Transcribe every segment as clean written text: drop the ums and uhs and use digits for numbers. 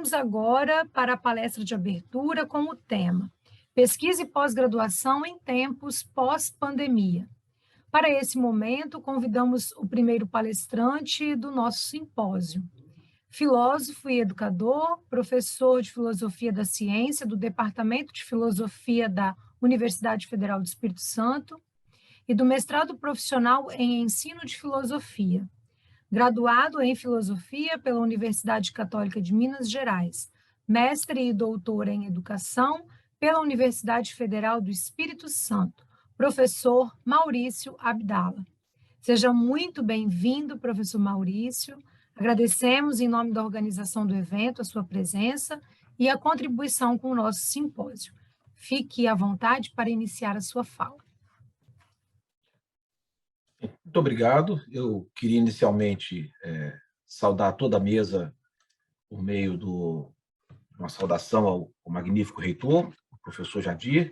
Vamos agora para a palestra de abertura com o tema Pesquisa e pós-graduação em tempos pós-pandemia. Para esse momento, convidamos o primeiro palestrante do nosso simpósio, filósofo e educador, professor de Filosofia da Ciência do Departamento de Filosofia da Universidade Federal do Espírito Santo e do mestrado profissional em Ensino de Filosofia, graduado em Filosofia pela Universidade Católica de Minas Gerais, mestre e doutor em Educação pela Universidade Federal do Espírito Santo, professor Maurício Abdala. Seja muito bem-vindo, professor Maurício. Agradecemos, em nome da organização do evento, a sua presença e a contribuição com o nosso simpósio. Fique à vontade para iniciar a sua fala. Muito obrigado. Eu queria inicialmente saudar toda a mesa por meio de uma saudação ao magnífico reitor, o professor Jadir,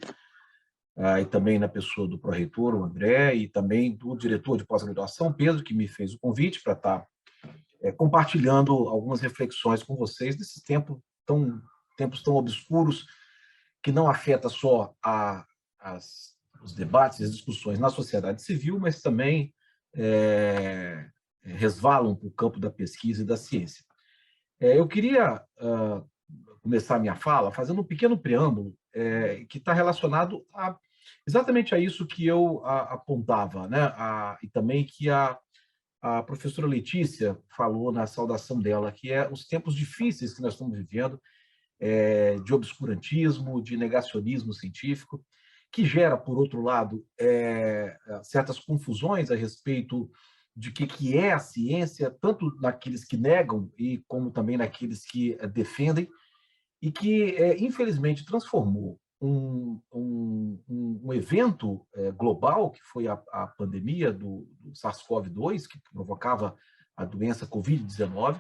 e também na pessoa do pró-reitor, o André, e também do diretor de pós-graduação, Pedro, que me fez o convite para estar compartilhando algumas reflexões com vocês desses tempos tão obscuros que não afeta só os debates e as discussões na sociedade civil, mas também resvalam para o campo da pesquisa e da ciência. Eu queria começar a minha fala fazendo um pequeno preâmbulo que está relacionado exatamente a isso que eu apontava, né? E também que a professora Letícia falou na saudação dela, que é os tempos difíceis que nós estamos vivendo, de obscurantismo, de negacionismo científico, que gera, por outro lado, certas confusões a respeito de que é a ciência, tanto naqueles que negam e como também naqueles que defendem, e que, infelizmente, transformou um evento global, que foi a pandemia do SARS-CoV-2, que provocava a doença Covid-19,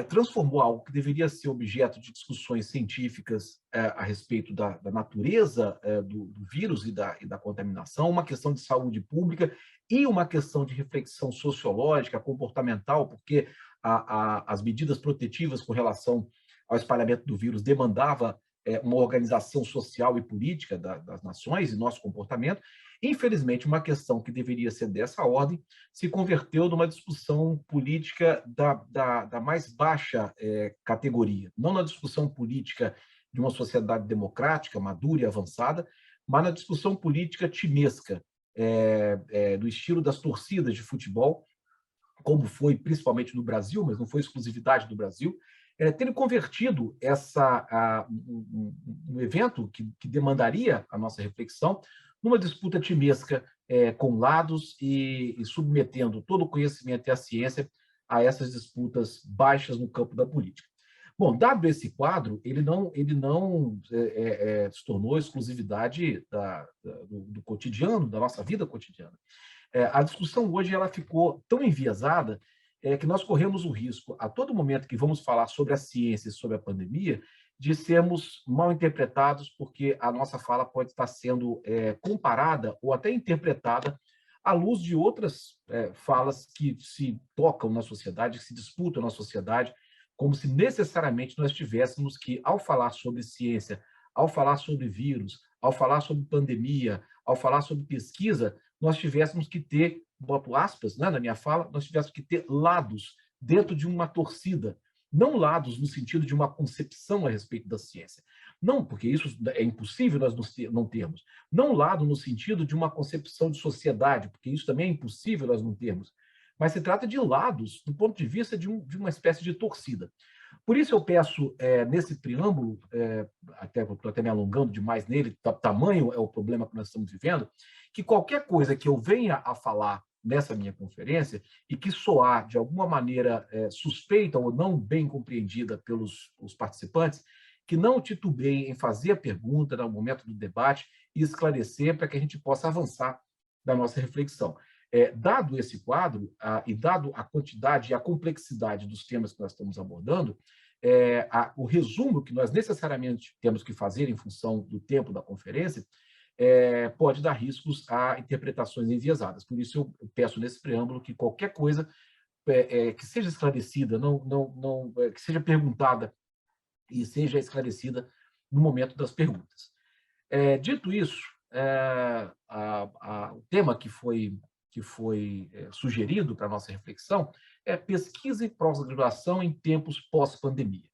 transformou algo que deveria ser objeto de discussões científicas a respeito da natureza do vírus e da contaminação, uma questão de saúde pública e uma questão de reflexão sociológica, comportamental, porque as medidas protetivas com relação ao espalhamento do vírus demandava uma organização social e política das nações e nosso comportamento. Infelizmente, uma questão que deveria ser dessa ordem se converteu numa discussão política da mais baixa categoria. Não na discussão política de uma sociedade democrática, madura e avançada, mas na discussão política timesca, do estilo das torcidas de futebol, como foi principalmente no Brasil, mas não foi exclusividade do Brasil, tendo convertido um evento que demandaria a nossa reflexão numa disputa timesca com lados e submetendo todo o conhecimento e a ciência a essas disputas baixas no campo da política. Bom, dado esse quadro, ele não se tornou exclusividade do cotidiano, da nossa vida cotidiana. A discussão hoje ela ficou tão enviesada que nós corremos o risco, a todo momento que vamos falar sobre a ciência e sobre a pandemia, de sermos mal interpretados, porque a nossa fala pode estar sendo comparada ou até interpretada à luz de outras falas que se tocam na sociedade, que se disputam na sociedade, como se necessariamente nós tivéssemos que, ao falar sobre ciência, ao falar sobre vírus, ao falar sobre pandemia, ao falar sobre pesquisa, nós tivéssemos que ter, boto aspas, né, na minha fala, nós tivéssemos que ter lados dentro de uma torcida, não lados no sentido de uma concepção a respeito da ciência. Não, porque isso é impossível nós não termos. Não lado no sentido de uma concepção de sociedade, porque isso também é impossível nós não termos. Mas se trata de lados do ponto de vista de uma espécie de torcida. Por isso eu peço, nesse preâmbulo, estou até me alongando demais nele, tamanho é o problema que nós estamos vivendo, que qualquer coisa que eu venha a falar nessa minha conferência e que soar de alguma maneira suspeita ou não bem compreendida pelos participantes, que não titubeiem em fazer a pergunta no momento do debate e esclarecer para que a gente possa avançar na nossa reflexão. Dado esse quadro, e dado a quantidade e a complexidade dos temas que nós estamos abordando, o resumo que nós necessariamente temos que fazer em função do tempo da conferência pode dar riscos a interpretações enviesadas. Por isso, eu peço nesse preâmbulo que qualquer coisa que seja esclarecida, que seja perguntada e seja esclarecida no momento das perguntas. Dito isso, o tema que foi sugerido para a nossa reflexão é pesquisa e pós-graduação em tempos pós-pandemia.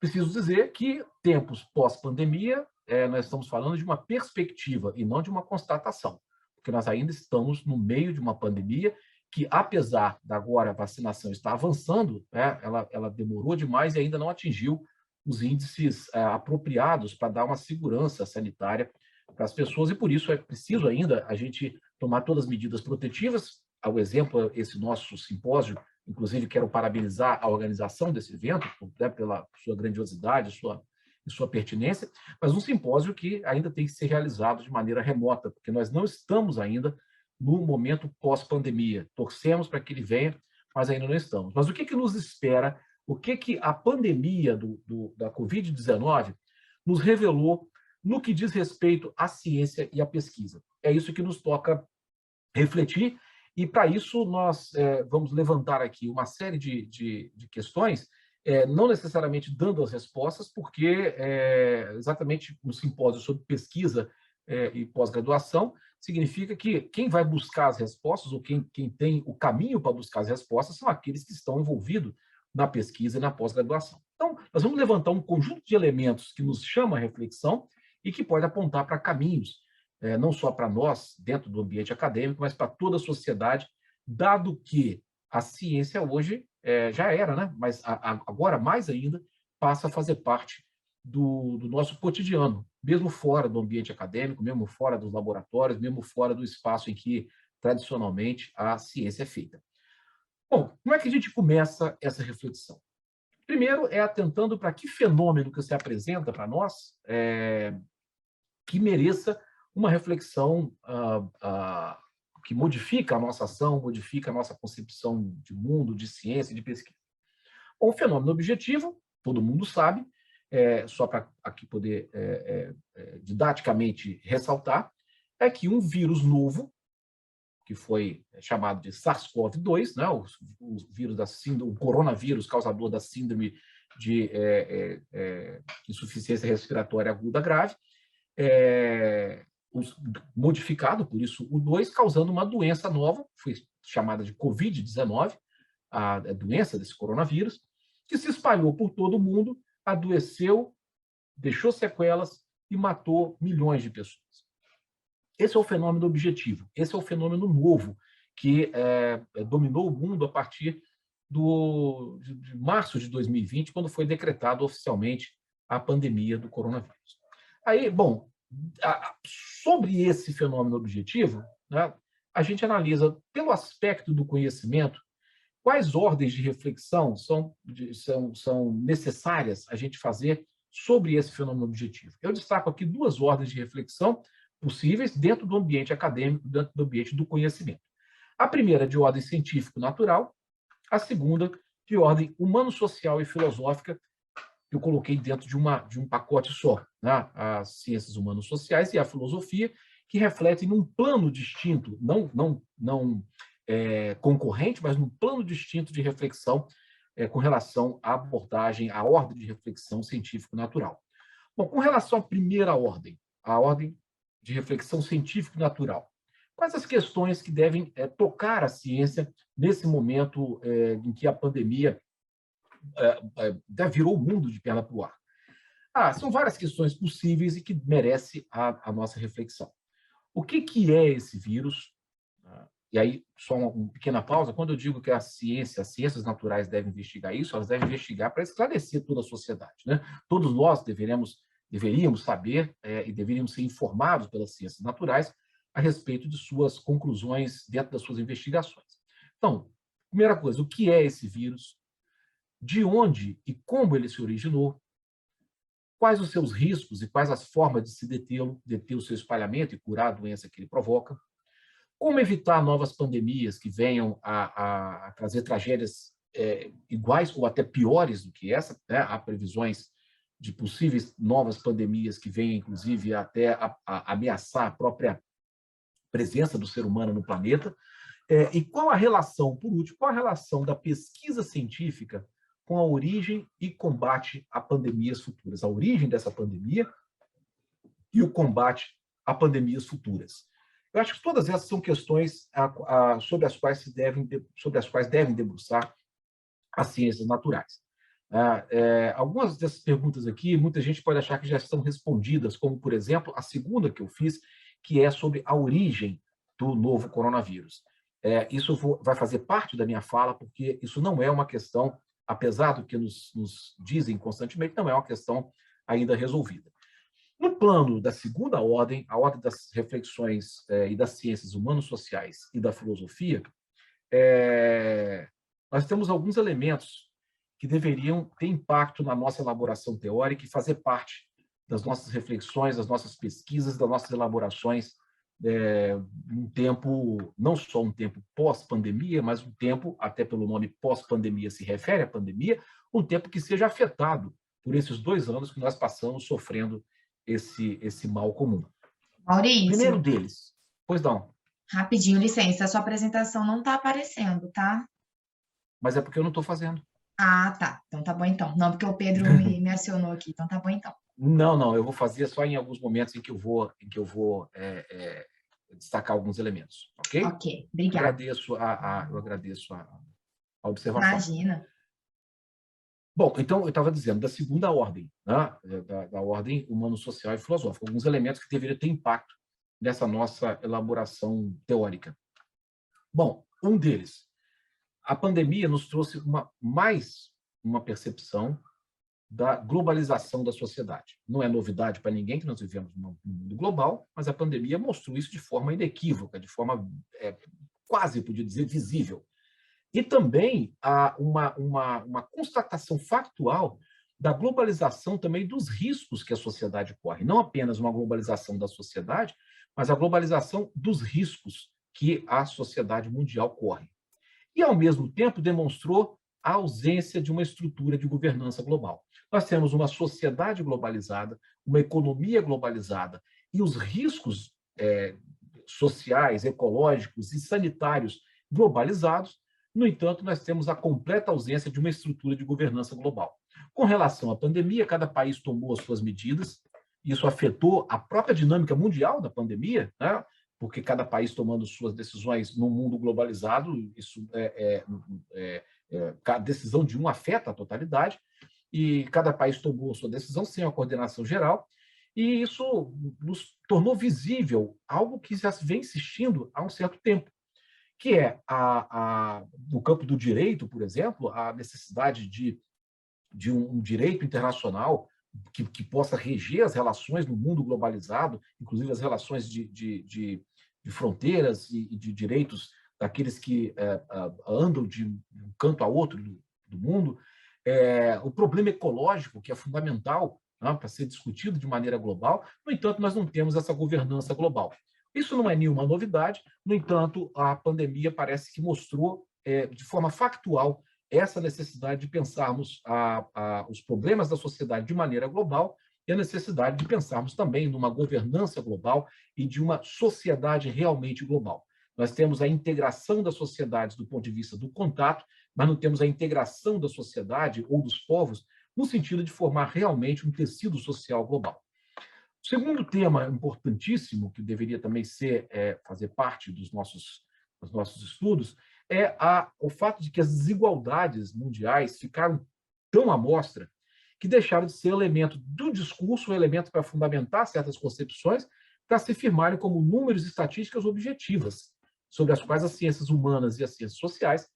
Preciso dizer que tempos pós-pandemia, nós estamos falando de uma perspectiva e não de uma constatação, porque nós ainda estamos no meio de uma pandemia que, apesar da agora a vacinação estar avançando, ela demorou demais e ainda não atingiu os índices apropriados para dar uma segurança sanitária para as pessoas, e por isso é preciso ainda a gente tomar todas as medidas protetivas. Ao exemplo, esse nosso simpósio, inclusive quero parabenizar a organização desse evento, pela sua grandiosidade e sua pertinência, mas um simpósio que ainda tem que ser realizado de maneira remota, porque nós não estamos ainda no momento pós-pandemia. Torcemos para que ele venha, mas ainda não estamos. Mas o que nos espera? O que a pandemia da Covid-19 nos revelou no que diz respeito à ciência e à pesquisa? É isso que nos toca refletir, e para isso nós vamos levantar aqui uma série de questões, não necessariamente dando as respostas, porque exatamente um simpósio sobre pesquisa e pós-graduação significa que quem vai buscar as respostas, ou quem tem o caminho para buscar as respostas, são aqueles que estão envolvidos na pesquisa e na pós-graduação. Então, nós vamos levantar um conjunto de elementos que nos chama a reflexão e que pode apontar para caminhos, não só para nós, dentro do ambiente acadêmico, mas para toda a sociedade, dado que a ciência hoje já era, né? Mas agora, mais ainda, passa a fazer parte do nosso cotidiano, mesmo fora do ambiente acadêmico, mesmo fora dos laboratórios, mesmo fora do espaço em que, tradicionalmente, a ciência é feita. Bom, como é que a gente começa essa reflexão? Primeiro, atentando para que fenômeno que se apresenta para nós que mereça uma reflexão que modifica a nossa ação, modifica a nossa concepção de mundo, de ciência, de pesquisa. Bom, o fenômeno objetivo, todo mundo sabe, só para aqui poder didaticamente ressaltar, é que um vírus novo, que foi chamado de SARS-CoV-2, né, o vírus o coronavírus causador da síndrome de insuficiência respiratória aguda grave, modificado, por isso o 2, causando uma doença nova, foi chamada de Covid-19, a doença desse coronavírus, que se espalhou por todo o mundo, adoeceu, deixou sequelas e matou milhões de pessoas. Esse é o fenômeno objetivo, esse é o fenômeno novo que dominou o mundo a partir de março de 2020, quando foi decretado oficialmente a pandemia do coronavírus. Aí, bom, sobre esse fenômeno objetivo, né, a gente analisa, pelo aspecto do conhecimento, quais ordens de reflexão são necessárias a gente fazer sobre esse fenômeno objetivo. Eu destaco aqui duas ordens de reflexão possíveis dentro do ambiente acadêmico, dentro do ambiente do conhecimento. A primeira de ordem científico-natural, a segunda de ordem humano-social e filosófica, que eu coloquei dentro de um pacote só, né? As ciências humanos-sociais e a filosofia, que refletem num plano distinto, não concorrente, mas num plano distinto de reflexão com relação à abordagem, à ordem de reflexão científico-natural. Bom, com relação à primeira ordem, a ordem de reflexão científico-natural, quais as questões que devem tocar a ciência nesse momento em que a pandemia virou o mundo de perna para o ar? São várias questões possíveis e que merecem a nossa reflexão. O que é esse vírus? E aí, só uma pequena pausa, quando eu digo que as ciências naturais devem investigar isso, elas devem investigar para esclarecer toda a sociedade, né? Todos nós deveríamos saber e deveríamos ser informados pelas ciências naturais a respeito de suas conclusões dentro das suas investigações. Então, primeira coisa, o que é esse vírus? De onde e como ele se originou? Quais os seus riscos e quais as formas de se detê-lo, deter o seu espalhamento e curar a doença que ele provoca? Como evitar novas pandemias que venham a trazer tragédias iguais ou até piores do que essa, né? Há previsões de possíveis novas pandemias que venham, inclusive, até a ameaçar a própria presença do ser humano no planeta. E qual a relação, por último, qual a relação da pesquisa científica com a origem e combate a pandemias futuras. A origem dessa pandemia e o combate a pandemias futuras. Eu acho que todas essas são questões sobre as quais devem debruçar as ciências naturais. Algumas dessas perguntas aqui, muita gente pode achar que já estão respondidas, como, por exemplo, a segunda que eu fiz, que é sobre a origem do novo coronavírus. Isso vai fazer parte da minha fala, porque isso não é uma questão, apesar do que nos dizem constantemente, não é uma questão ainda resolvida. No plano da segunda ordem, a ordem das reflexões e das ciências humanos-sociais e da filosofia, nós temos alguns elementos que deveriam ter impacto na nossa elaboração teórica e fazer parte das nossas reflexões, das nossas pesquisas, das nossas elaborações, um tempo, não só um tempo pós-pandemia, mas um tempo, até pelo nome pós-pandemia se refere à pandemia, um tempo que seja afetado por esses 2 anos que nós passamos sofrendo esse mal comum. Primeiro Maurício, deles, pois não, rapidinho, licença, a sua apresentação não está aparecendo, tá? mas é porque eu não estou fazendo. Ah, tá. Então tá bom então. Não, porque o Pedro me acionou aqui, então tá bom então. Não, eu vou fazer só em alguns momentos em que eu vou destacar alguns elementos, ok? Ok, obrigada. Eu agradeço a observação. Imagina. Bom, então eu estava dizendo da segunda ordem, né? da ordem humano-social e filosófica, alguns elementos que deveriam ter impacto nessa nossa elaboração teórica. Bom, um deles, a pandemia nos trouxe mais uma percepção da globalização da sociedade. Não é novidade para ninguém que nós vivemos num mundo global, mas a pandemia mostrou isso de forma inequívoca, de forma quase, podia dizer, visível. E também há uma constatação factual da globalização também dos riscos que a sociedade corre. Não apenas uma globalização da sociedade, mas a globalização dos riscos que a sociedade mundial corre. E, ao mesmo tempo, demonstrou a ausência de uma estrutura de governança global. Nós temos uma sociedade globalizada, uma economia globalizada, e os riscos sociais, ecológicos e sanitários globalizados. No entanto, nós temos a completa ausência de uma estrutura de governança global. Com relação à pandemia, cada país tomou as suas medidas, isso afetou a própria dinâmica mundial da pandemia, né? Porque cada país tomando suas decisões num mundo globalizado, a decisão de um afeta a totalidade, e cada país tomou a sua decisão sem a coordenação geral, e isso nos tornou visível algo que já vem insistindo há um certo tempo, que é, no campo do direito, por exemplo, a necessidade de um direito internacional que possa reger as relações no mundo globalizado, inclusive as relações de fronteiras e de direitos daqueles que andam de um canto a outro do mundo. O problema ecológico, que é fundamental, né, para ser discutido de maneira global. No entanto, nós não temos essa governança global. Isso não é nenhuma novidade, no entanto, a pandemia parece que mostrou de forma factual essa necessidade de pensarmos os problemas da sociedade de maneira global e a necessidade de pensarmos também numa governança global e de uma sociedade realmente global. Nós temos a integração das sociedades do ponto de vista do contato, mas não temos a integração da sociedade ou dos povos no sentido de formar realmente um tecido social global. O segundo tema importantíssimo, que deveria também fazer parte dos nossos estudos, é o fato de que as desigualdades mundiais ficaram tão à mostra que deixaram de ser elemento do discurso, um elemento para fundamentar certas concepções, para se firmarem como números e estatísticas objetivas, sobre as quais as ciências humanas e as ciências sociais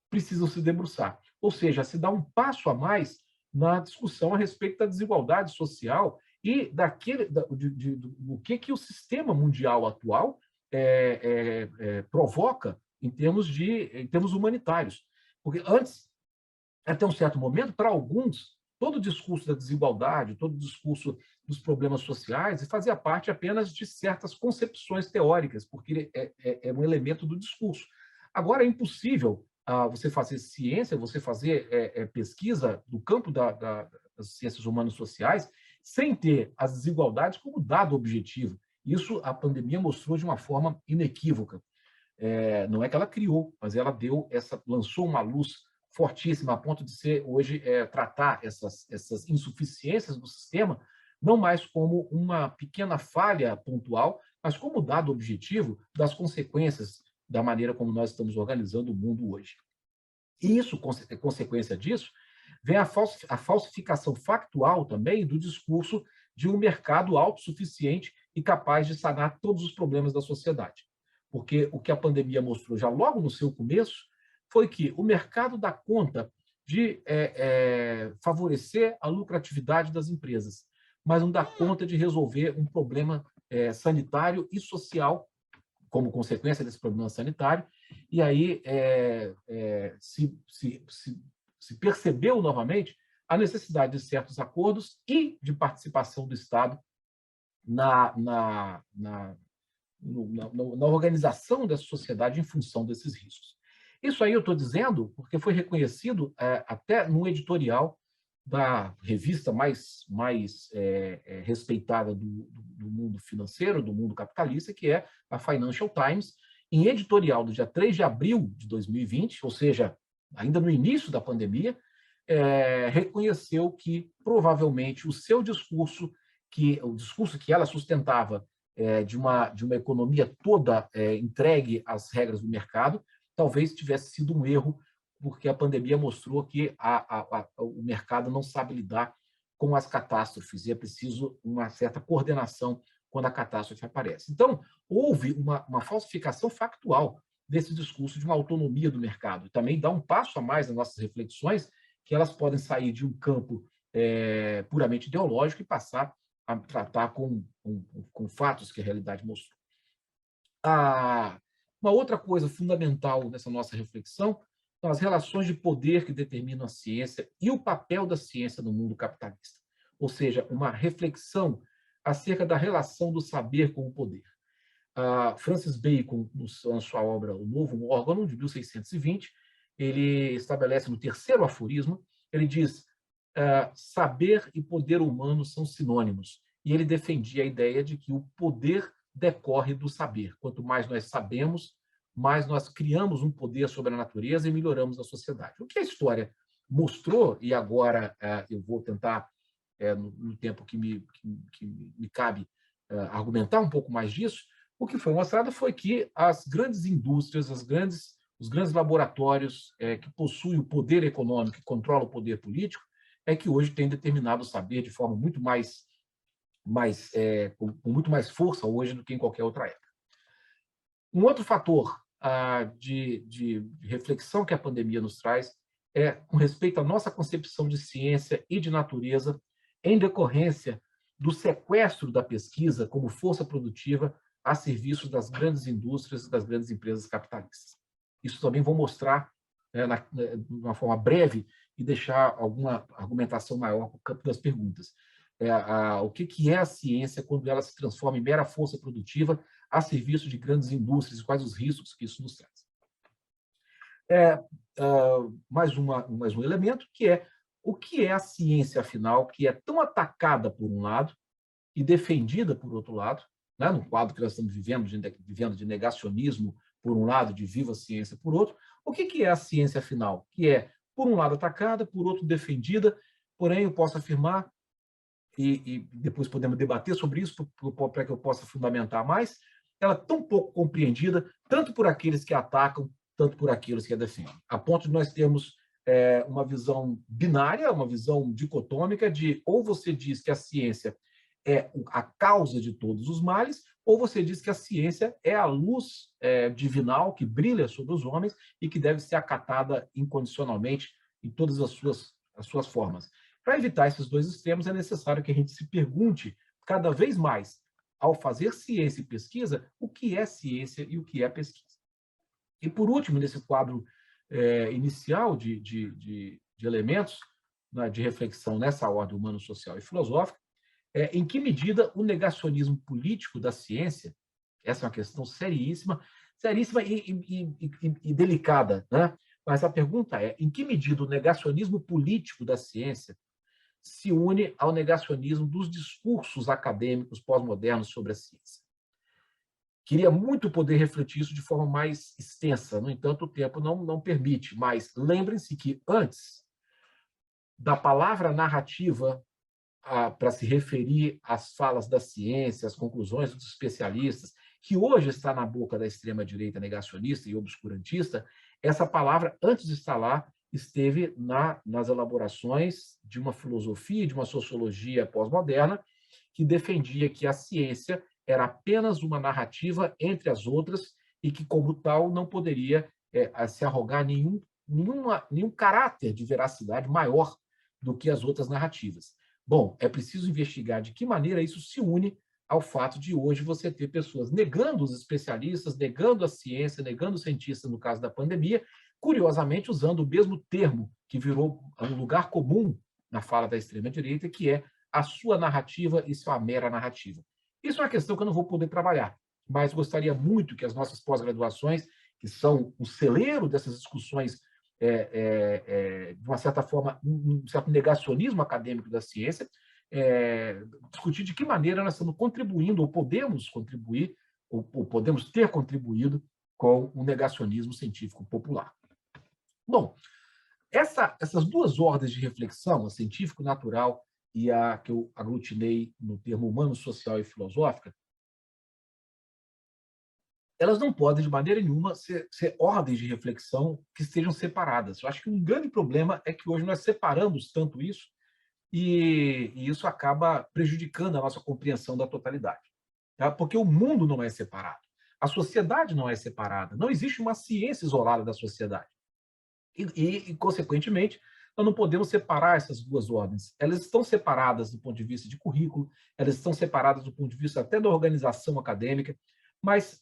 precisam se debruçar. Ou seja, se dá um passo a mais na discussão a respeito da desigualdade social e do que o sistema mundial atual provoca em termos humanitários. Porque antes, até um certo momento, para alguns, todo o discurso da desigualdade, todo o discurso dos problemas sociais fazia parte apenas de certas concepções teóricas, porque é um elemento do discurso. Agora é impossível você fazer ciência, você fazer pesquisa do campo das ciências humanas sociais sem ter as desigualdades como dado objetivo. Isso a pandemia mostrou de uma forma inequívoca. Não é que ela criou, mas ela lançou uma luz fortíssima, a ponto de ser, hoje, tratar essas insuficiências do sistema, não mais como uma pequena falha pontual, mas como dado objetivo das consequências da maneira como nós estamos organizando o mundo hoje. E isso, consequência disso, vem a falsificação factual também do discurso de um mercado autossuficiente e capaz de sanar todos os problemas da sociedade. Porque o que a pandemia mostrou já logo no seu começo foi que o mercado dá conta de favorecer a lucratividade das empresas, mas não dá conta de resolver um problema sanitário e social como consequência desse problema sanitário, e aí se percebeu novamente a necessidade de certos acordos e de participação do Estado na organização dessa sociedade em função desses riscos. Isso aí eu estou dizendo porque foi reconhecido até no editorial da revista mais respeitada do mundo financeiro, do mundo capitalista, que é a Financial Times, em editorial do dia 3 de abril de 2020, ou seja, ainda no início da pandemia, reconheceu que, provavelmente, o discurso que ela sustentava de uma economia toda entregue às regras do mercado, talvez tivesse sido um erro, porque a pandemia mostrou que o mercado não sabe lidar com as catástrofes e é preciso uma certa coordenação quando a catástrofe aparece. Então, houve uma falsificação factual desse discurso de uma autonomia do mercado. Também dá um passo a mais nas nossas reflexões, que elas podem sair de um campo puramente ideológico e passar a tratar com fatos que a realidade mostrou. Uma outra coisa fundamental nessa nossa reflexão são as relações de poder que determinam a ciência e o papel da ciência no mundo capitalista. Ou seja, uma reflexão acerca da relação do saber com o poder. Francis Bacon, na sua obra O Novo Órgão, de 1620, ele estabelece no terceiro aforismo, ele diz: saber e poder humano são sinônimos. E ele defendia a ideia de que o poder decorre do saber. Quanto mais nós sabemos, mais nós criamos um poder sobre a natureza e melhoramos a sociedade. O que a história mostrou, e agora eu vou tentar, no tempo que me cabe, argumentar um pouco mais disso, o que foi mostrado foi que as grandes indústrias, os grandes laboratórios que possuem o poder econômico e controlam o poder político, que hoje têm determinado o saber de forma com muito mais força hoje do que em qualquer outra época. Um outro fator de reflexão que a pandemia nos traz é com respeito à nossa concepção de ciência e de natureza em decorrência do sequestro da pesquisa como força produtiva a serviço das grandes indústrias e das grandes empresas capitalistas. Isso também vou mostrar de uma forma breve e deixar alguma argumentação maior no campo das perguntas. O que é a ciência quando ela se transforma em mera força produtiva a serviço de grandes indústrias e quais os riscos que isso nos traz. Mais um elemento, que é o que é a ciência, afinal, que é tão atacada por um lado e defendida por outro lado, né, no quadro que nós estamos vivendo de negacionismo por um lado, de viva ciência por outro. O que é a ciência, afinal? Que é, por um lado, atacada, por outro, defendida, porém, eu posso afirmar, e depois podemos debater sobre isso para que eu possa fundamentar mais, ela é tão pouco compreendida, tanto por aqueles que a atacam, tanto por aqueles que a defendem. A ponto de nós termos uma visão binária, uma visão dicotômica de ou você diz que a ciência é a causa de todos os males, ou você diz que a ciência é a luz divinal que brilha sobre os homens e que deve ser acatada incondicionalmente em todas as suas formas. Para evitar esses dois extremos, é necessário que a gente se pergunte cada vez mais, ao fazer ciência e pesquisa, o que é ciência e o que é pesquisa. E, por último, nesse quadro inicial de elementos, né, de reflexão nessa ordem humano, social e filosófica, em que medida o negacionismo político da ciência, essa é uma questão seríssima e delicada, né? Mas a pergunta é, em que medida o negacionismo político da ciência se une ao negacionismo dos discursos acadêmicos pós-modernos sobre a ciência? Queria muito poder refletir isso de forma mais extensa, no entanto, o tempo não permite. Mas lembrem-se que antes da palavra narrativa para se referir às falas da ciência, às conclusões dos especialistas, que hoje está na boca da extrema-direita negacionista e obscurantista, essa palavra, antes de estar lá, esteve nas elaborações de uma filosofia, de uma sociologia pós-moderna, que defendia que a ciência era apenas uma narrativa entre as outras e que, como tal, não poderia se arrogar nenhum caráter de veracidade maior do que as outras narrativas. Bom, é preciso investigar de que maneira isso se une ao fato de hoje você ter pessoas negando os especialistas, negando a ciência, negando os cientistas no caso da pandemia, curiosamente usando o mesmo termo que virou um lugar comum na fala da extrema-direita, que é a sua narrativa e sua mera narrativa. Isso é uma questão que eu não vou poder trabalhar, mas gostaria muito que as nossas pós-graduações, que são o celeiro dessas discussões, de uma certa forma, um certo negacionismo acadêmico da ciência, discutir de que maneira nós estamos contribuindo, ou podemos contribuir, ou podemos ter contribuído com o negacionismo científico popular. Bom, essas duas ordens de reflexão, a científico-natural e a que eu aglutinei no termo humano, social e filosófica, elas não podem, de maneira nenhuma, ser ordens de reflexão que estejam separadas. Eu acho que um grande problema é que hoje nós separamos tanto isso e isso acaba prejudicando a nossa compreensão da totalidade. Tá? Porque o mundo não é separado, a sociedade não é separada, não existe uma ciência isolada da sociedade. Consequentemente, nós não podemos separar essas duas ordens. Elas estão separadas do ponto de vista de currículo, elas estão separadas do ponto de vista até da organização acadêmica, mas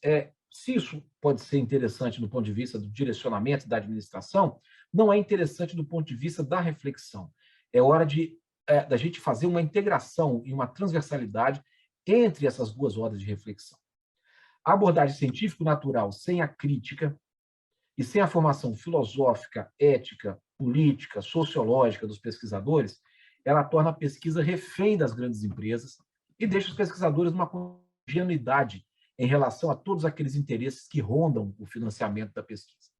se isso pode ser interessante do ponto de vista do direcionamento da administração, não é interessante do ponto de vista da reflexão. É hora da gente fazer uma integração e uma transversalidade entre essas duas ordens de reflexão. A abordagem científico-natural sem a crítica e sem a formação filosófica, ética, política, sociológica dos pesquisadores, ela torna a pesquisa refém das grandes empresas e deixa os pesquisadores numa ingenuidade em relação a todos aqueles interesses que rondam o financiamento da pesquisa.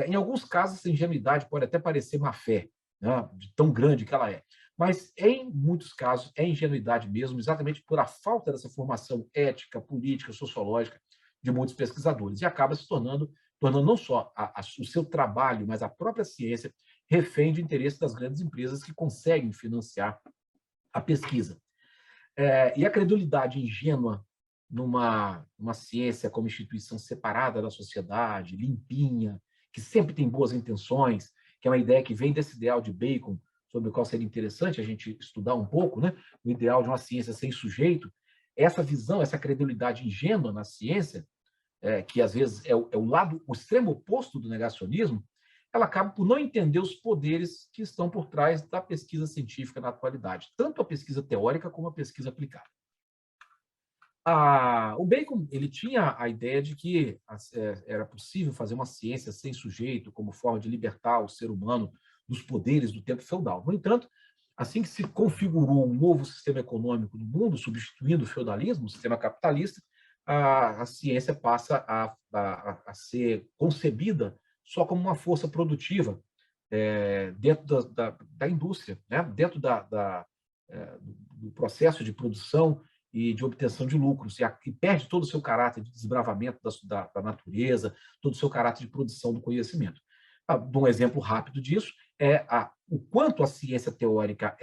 Em alguns casos, essa ingenuidade pode até parecer má-fé, né, de tão grande que ela é, mas em muitos casos é ingenuidade mesmo, exatamente por a falta dessa formação ética, política, sociológica de muitos pesquisadores, e acaba se tornando não só o seu trabalho, mas a própria ciência, refém de interesse das grandes empresas que conseguem financiar a pesquisa. E a credulidade ingênua numa ciência como instituição separada da sociedade, limpinha, que sempre tem boas intenções, que é uma ideia que vem desse ideal de Bacon, sobre o qual seria interessante a gente estudar um pouco, né? O ideal de uma ciência sem sujeito. Essa visão, essa credulidade ingênua na ciência, que às vezes é o extremo oposto do negacionismo, ela acaba por não entender os poderes que estão por trás da pesquisa científica na atualidade, tanto a pesquisa teórica como a pesquisa aplicada. O Bacon ele tinha a ideia de que era possível fazer uma ciência sem sujeito como forma de libertar o ser humano dos poderes do tempo feudal. No entanto, assim que se configurou um novo sistema econômico no mundo, substituindo o feudalismo, o sistema capitalista, a ciência passa a ser concebida só como uma força produtiva dentro da indústria, né? Dentro do processo de produção e de obtenção de lucros, e perde todo o seu caráter de desbravamento da natureza, todo o seu caráter de produção do conhecimento. Um exemplo rápido disso é o quanto a ciência teórica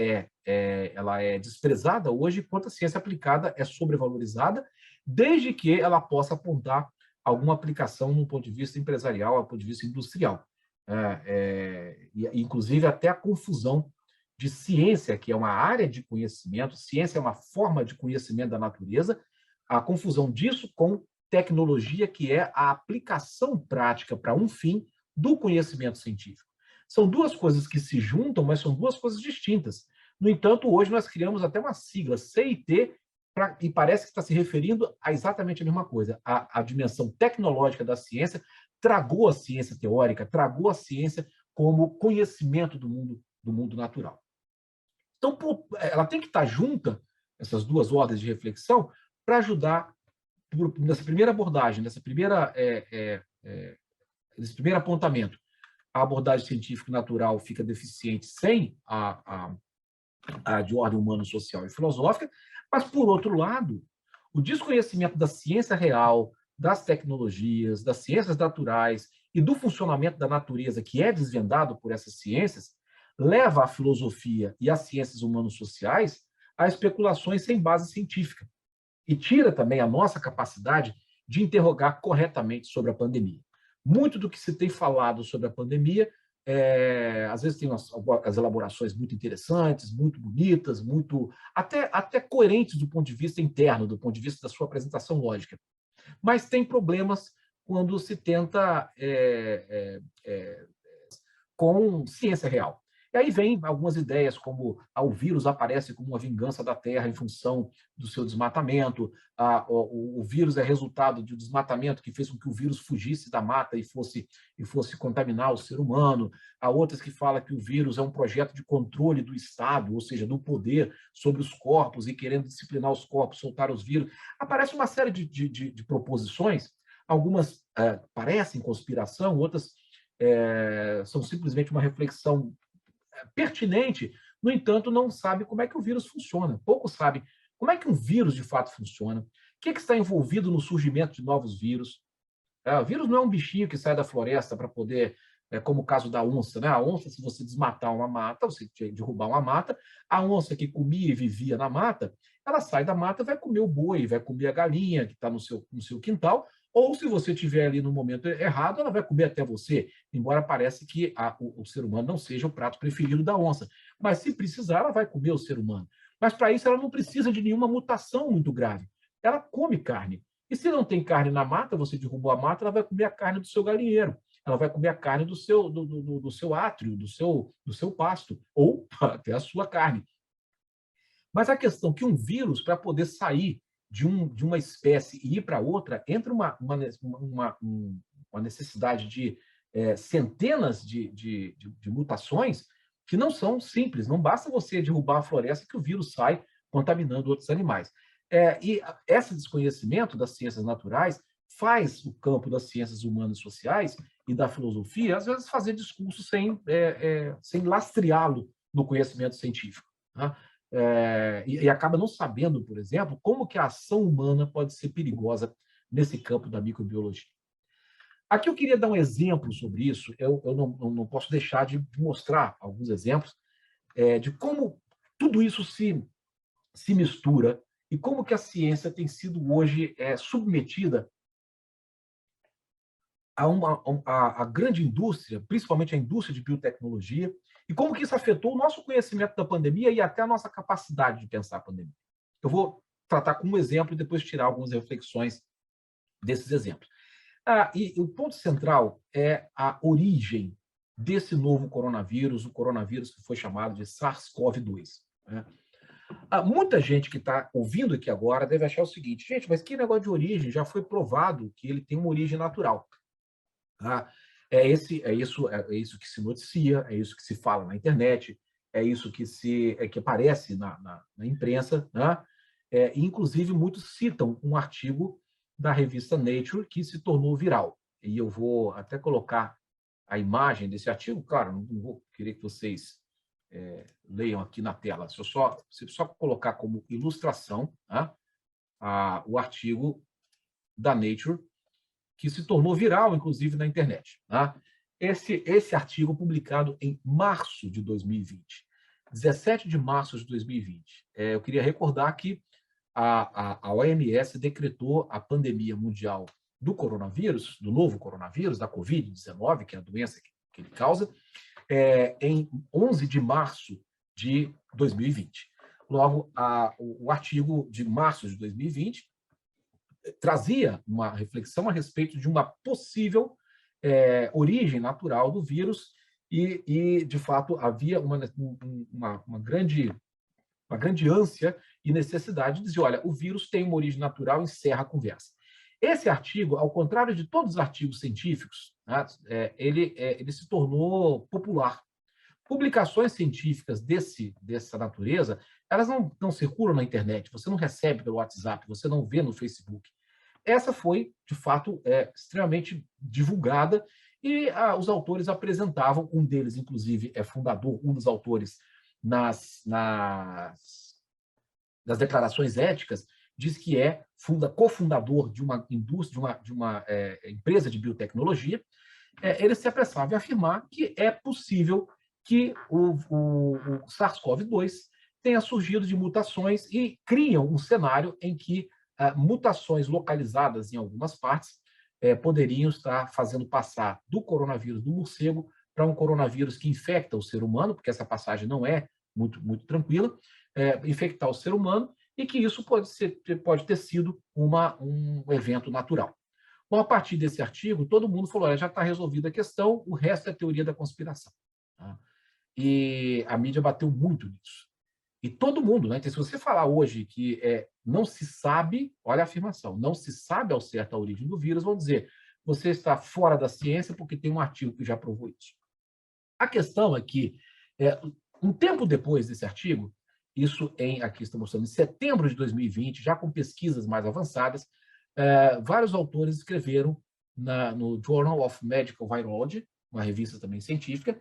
ela é desprezada hoje, quanto a ciência aplicada é sobrevalorizada, desde que ela possa apontar alguma aplicação no ponto de vista empresarial, do ponto de vista industrial. Inclusive até a confusão de ciência, que é uma área de conhecimento, ciência é uma forma de conhecimento da natureza, a confusão disso com tecnologia, que é a aplicação prática para um fim do conhecimento científico. São duas coisas que se juntam, mas são duas coisas distintas. No entanto, hoje nós criamos até uma sigla, CIT, e parece que está se referindo a exatamente a mesma coisa. A dimensão tecnológica da ciência tragou a ciência teórica, tragou a ciência como conhecimento do mundo natural. Então, ela tem que estar junta, essas duas ordens de reflexão, para ajudar, nessa primeira abordagem, nesse primeiro apontamento, a abordagem científica e natural fica deficiente sem a de ordem humano-social e filosófica, mas, por outro lado, o desconhecimento da ciência real, das tecnologias, das ciências naturais e do funcionamento da natureza, que é desvendado por essas ciências, leva a filosofia e as ciências humanos-sociais a especulações sem base científica e tira também a nossa capacidade de interrogar corretamente sobre a pandemia. Muito do que se tem falado sobre a pandemia, às vezes tem as elaborações muito interessantes, muito bonitas, até coerentes do ponto de vista interno, do ponto de vista da sua apresentação lógica. Mas tem problemas quando se tenta com ciência real. E aí vem algumas ideias como o vírus aparece como uma vingança da Terra em função do seu desmatamento, o vírus é resultado de um desmatamento que fez com que o vírus fugisse da mata e fosse contaminar o ser humano. Há outras que falam que o vírus é um projeto de controle do Estado, ou seja, do poder sobre os corpos e querendo disciplinar os corpos, soltar os vírus. Aparece uma série de proposições, algumas parecem conspiração, outras são simplesmente uma reflexão pertinente, no entanto, não sabe como é que o vírus funciona. Pouco sabe como é que um vírus de fato funciona, o que está envolvido no surgimento de novos vírus. O vírus não é um bichinho que sai da floresta para poder, como o caso da onça, né? A onça, se você desmatar uma mata, você derrubar uma mata, a onça que comia e vivia na mata, ela sai da mata e vai comer o boi, vai comer a galinha que está no seu quintal, ou se você estiver ali no momento errado, ela vai comer até você, embora pareça que o ser humano não seja o prato preferido da onça. Mas se precisar, ela vai comer o ser humano. Mas para isso ela não precisa de nenhuma mutação muito grave. Ela come carne. E se não tem carne na mata, você derrubou a mata, ela vai comer a carne do seu galinheiro. Ela vai comer a carne do seu átrio, do seu pasto, ou até a sua carne. Mas a questão é que um vírus, para poder sair de uma espécie e ir para outra, entra uma necessidade de centenas de mutações que não são simples. Não basta você derrubar a floresta que o vírus sai contaminando outros animais. E esse desconhecimento das ciências naturais faz o campo das ciências humanas e sociais e da filosofia, às vezes, fazer discurso sem lastreá-lo no conhecimento científico, tá? E acaba não sabendo, por exemplo, como que a ação humana pode ser perigosa nesse campo da microbiologia. Aqui eu queria dar um exemplo sobre isso, eu não posso deixar de mostrar alguns exemplos de como tudo isso se mistura e como que a ciência tem sido hoje submetida a grande indústria, principalmente a indústria de biotecnologia, e como que isso afetou o nosso conhecimento da pandemia e até a nossa capacidade de pensar a pandemia. Eu vou tratar com um exemplo e depois tirar algumas reflexões desses exemplos. E o ponto central é a origem desse novo coronavírus, o coronavírus que foi chamado de SARS-CoV-2. Né? Muita gente que está ouvindo aqui agora deve achar o seguinte: gente, mas que negócio de origem? Já foi provado que ele tem uma origem natural. É isso que se noticia, é isso que se fala na internet, é isso que aparece na imprensa, né? Inclusive, muitos citam um artigo da revista Nature que se tornou viral. E eu vou até colocar a imagem desse artigo. Claro, não vou querer que vocês leiam aqui na tela. Se só colocar como ilustração, né, o artigo da Nature, que se tornou viral, inclusive, na internet. Tá? Esse artigo publicado em março de 2020, 17 de março de 2020. Eu queria recordar que a OMS decretou a pandemia mundial do coronavírus, do novo coronavírus, da Covid-19, que é a doença que ele causa, em 11 de março de 2020. Logo, o artigo de março de 2020 trazia uma reflexão a respeito de uma possível origem natural do vírus e de fato, havia uma grande ânsia e necessidade de dizer, olha, o vírus tem uma origem natural, encerra a conversa. Esse artigo, ao contrário de todos os artigos científicos, né, ele se tornou popular. Publicações científicas dessa natureza, elas não circulam na internet, você não recebe pelo WhatsApp, você não vê no Facebook. essa foi, de fato, extremamente divulgada, e os autores apresentavam, um deles, inclusive, é fundador, um dos autores nas declarações éticas, diz que é cofundador de uma indústria, de uma empresa de biotecnologia. Ele se apressava em afirmar que é possível que o SARS-CoV-2 tenha surgido de mutações e criam um cenário em que mutações localizadas em algumas partes poderiam estar fazendo passar do coronavírus do morcego para um coronavírus que infecta o ser humano, porque essa passagem não é muito tranquila, infectar o ser humano, e que isso pode ter sido um evento natural. Bom, a partir desse artigo, todo mundo falou, olha, já está resolvida a questão, o resto é teoria da conspiração. Tá? E a mídia bateu muito nisso. E todo mundo, né? Então, se você falar hoje que não se sabe, olha a afirmação, não se sabe ao certo a origem do vírus, vão dizer, você está fora da ciência porque tem um artigo que já provou isso. A questão é que, um tempo depois desse artigo, aqui está mostrando, em setembro de 2020, já com pesquisas mais avançadas, vários autores escreveram no Journal of Medical Virology, uma revista também científica,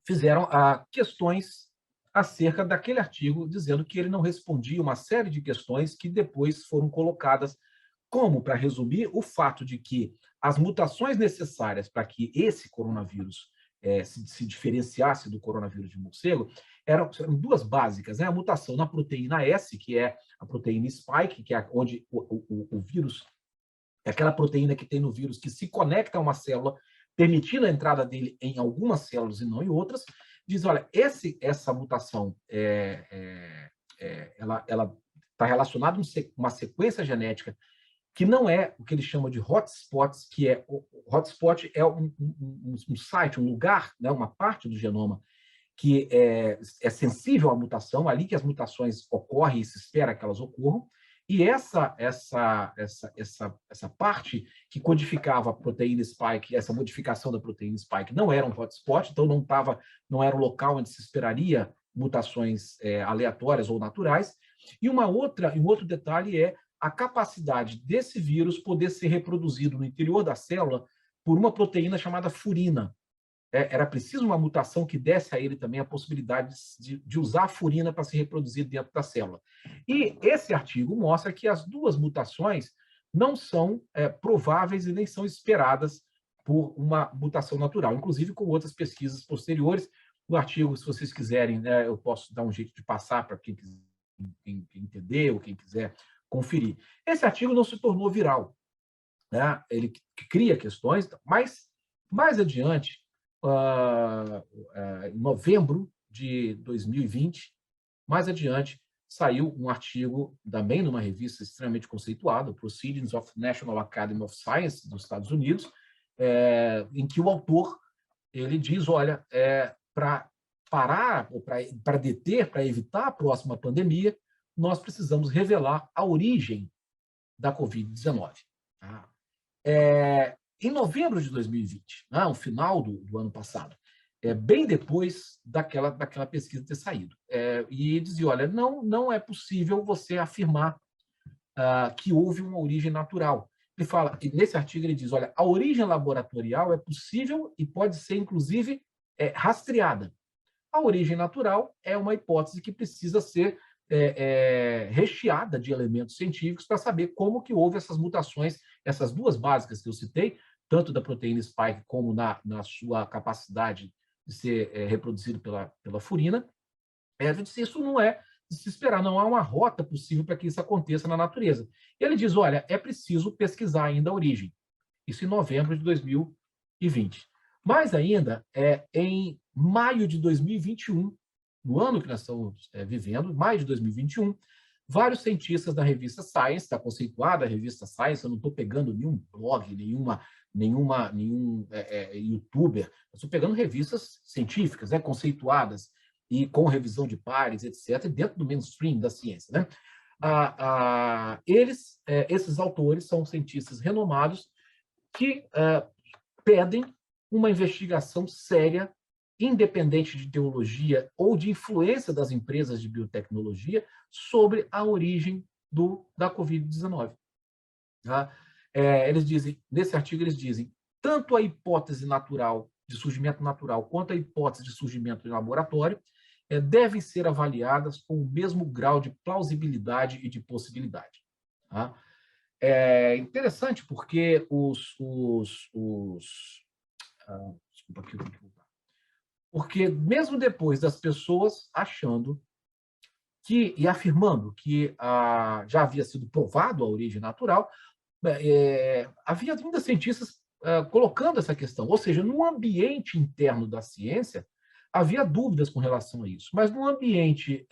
fizeram questões acerca daquele artigo, dizendo que ele não respondia uma série de questões que depois foram colocadas, como, para resumir, o fato de que as mutações necessárias para que esse coronavírus se diferenciasse do coronavírus de morcego eram duas básicas, né? A mutação na proteína S, que é a proteína spike, que é onde o vírus, é aquela proteína que tem no vírus que se conecta a uma célula, permitindo a entrada dele em algumas células e não em outras. Diz, olha, essa mutação ela está relacionada a uma sequência genética que não é o que eles chamam de hotspots, que hotspot é um site, um lugar, né, uma parte do genoma que é sensível à mutação, ali que as mutações ocorrem e se espera que elas ocorram, e essa parte que codificava a proteína spike, essa modificação da proteína spike, não era um hotspot, então não era um local onde se esperaria mutações aleatórias ou naturais. E um outro detalhe é a capacidade desse vírus poder ser reproduzido no interior da célula por uma proteína chamada furina. Era preciso uma mutação que desse a ele também a possibilidade de usar a furina para se reproduzir dentro da célula. E esse artigo mostra que as duas mutações não são prováveis e nem são esperadas por uma mutação natural, inclusive com outras pesquisas posteriores. O artigo, se vocês quiserem, né, eu posso dar um jeito de passar para quem quiser entender ou quem quiser conferir. Esse artigo não se tornou viral, né? Ele cria questões, mas mais adiante, em novembro de 2020, mais adiante, saiu um artigo também numa revista extremamente conceituada, Proceedings of National Academy of Science, dos Estados Unidos, em que o autor ele diz, olha, para parar, ou para deter, para evitar a próxima pandemia, nós precisamos revelar a origem da Covid-19. Tá? Em novembro de 2020, né, no final do ano passado, bem depois daquela pesquisa ter saído, e dizia, olha, não é possível você afirmar que houve uma origem natural. Ele fala, e nesse artigo ele diz, olha, a origem laboratorial é possível e pode ser, inclusive, rastreada. A origem natural é uma hipótese que precisa ser recheada de elementos científicos para saber como que houve essas mutações, essas duas básicas que eu citei, tanto da proteína spike como na sua capacidade de ser reproduzido pela furina. Isso não é de se esperar, não há uma rota possível para que isso aconteça na natureza. Ele diz, olha, é preciso pesquisar ainda a origem. Isso em novembro de 2020. Mais ainda, em maio de 2021, no ano que nós estamos vivendo, maio de 2021, vários cientistas da revista Science, da conceituada revista Science, eu não estou pegando nenhum blog, nenhum youtuber, eu estou pegando revistas científicas, conceituadas, e com revisão de pares, etc., dentro do mainstream da ciência. Né? Esses autores são cientistas renomados que pedem uma investigação séria, independente de ideologia ou de influência das empresas de biotecnologia, sobre a origem da Covid-19. Tá? Eles dizem, nesse artigo eles dizem, tanto a hipótese natural, de surgimento natural, quanto a hipótese de surgimento em laboratório, devem ser avaliadas com o mesmo grau de plausibilidade e de possibilidade. Tá? É interessante porque desculpa aqui, eu tenho que voltar. Porque mesmo depois das pessoas achando e afirmando que já havia sido provado a origem natural, havia ainda cientistas colocando essa questão. Ou seja, no ambiente interno da ciência, havia dúvidas com relação a isso. Mas no ambiente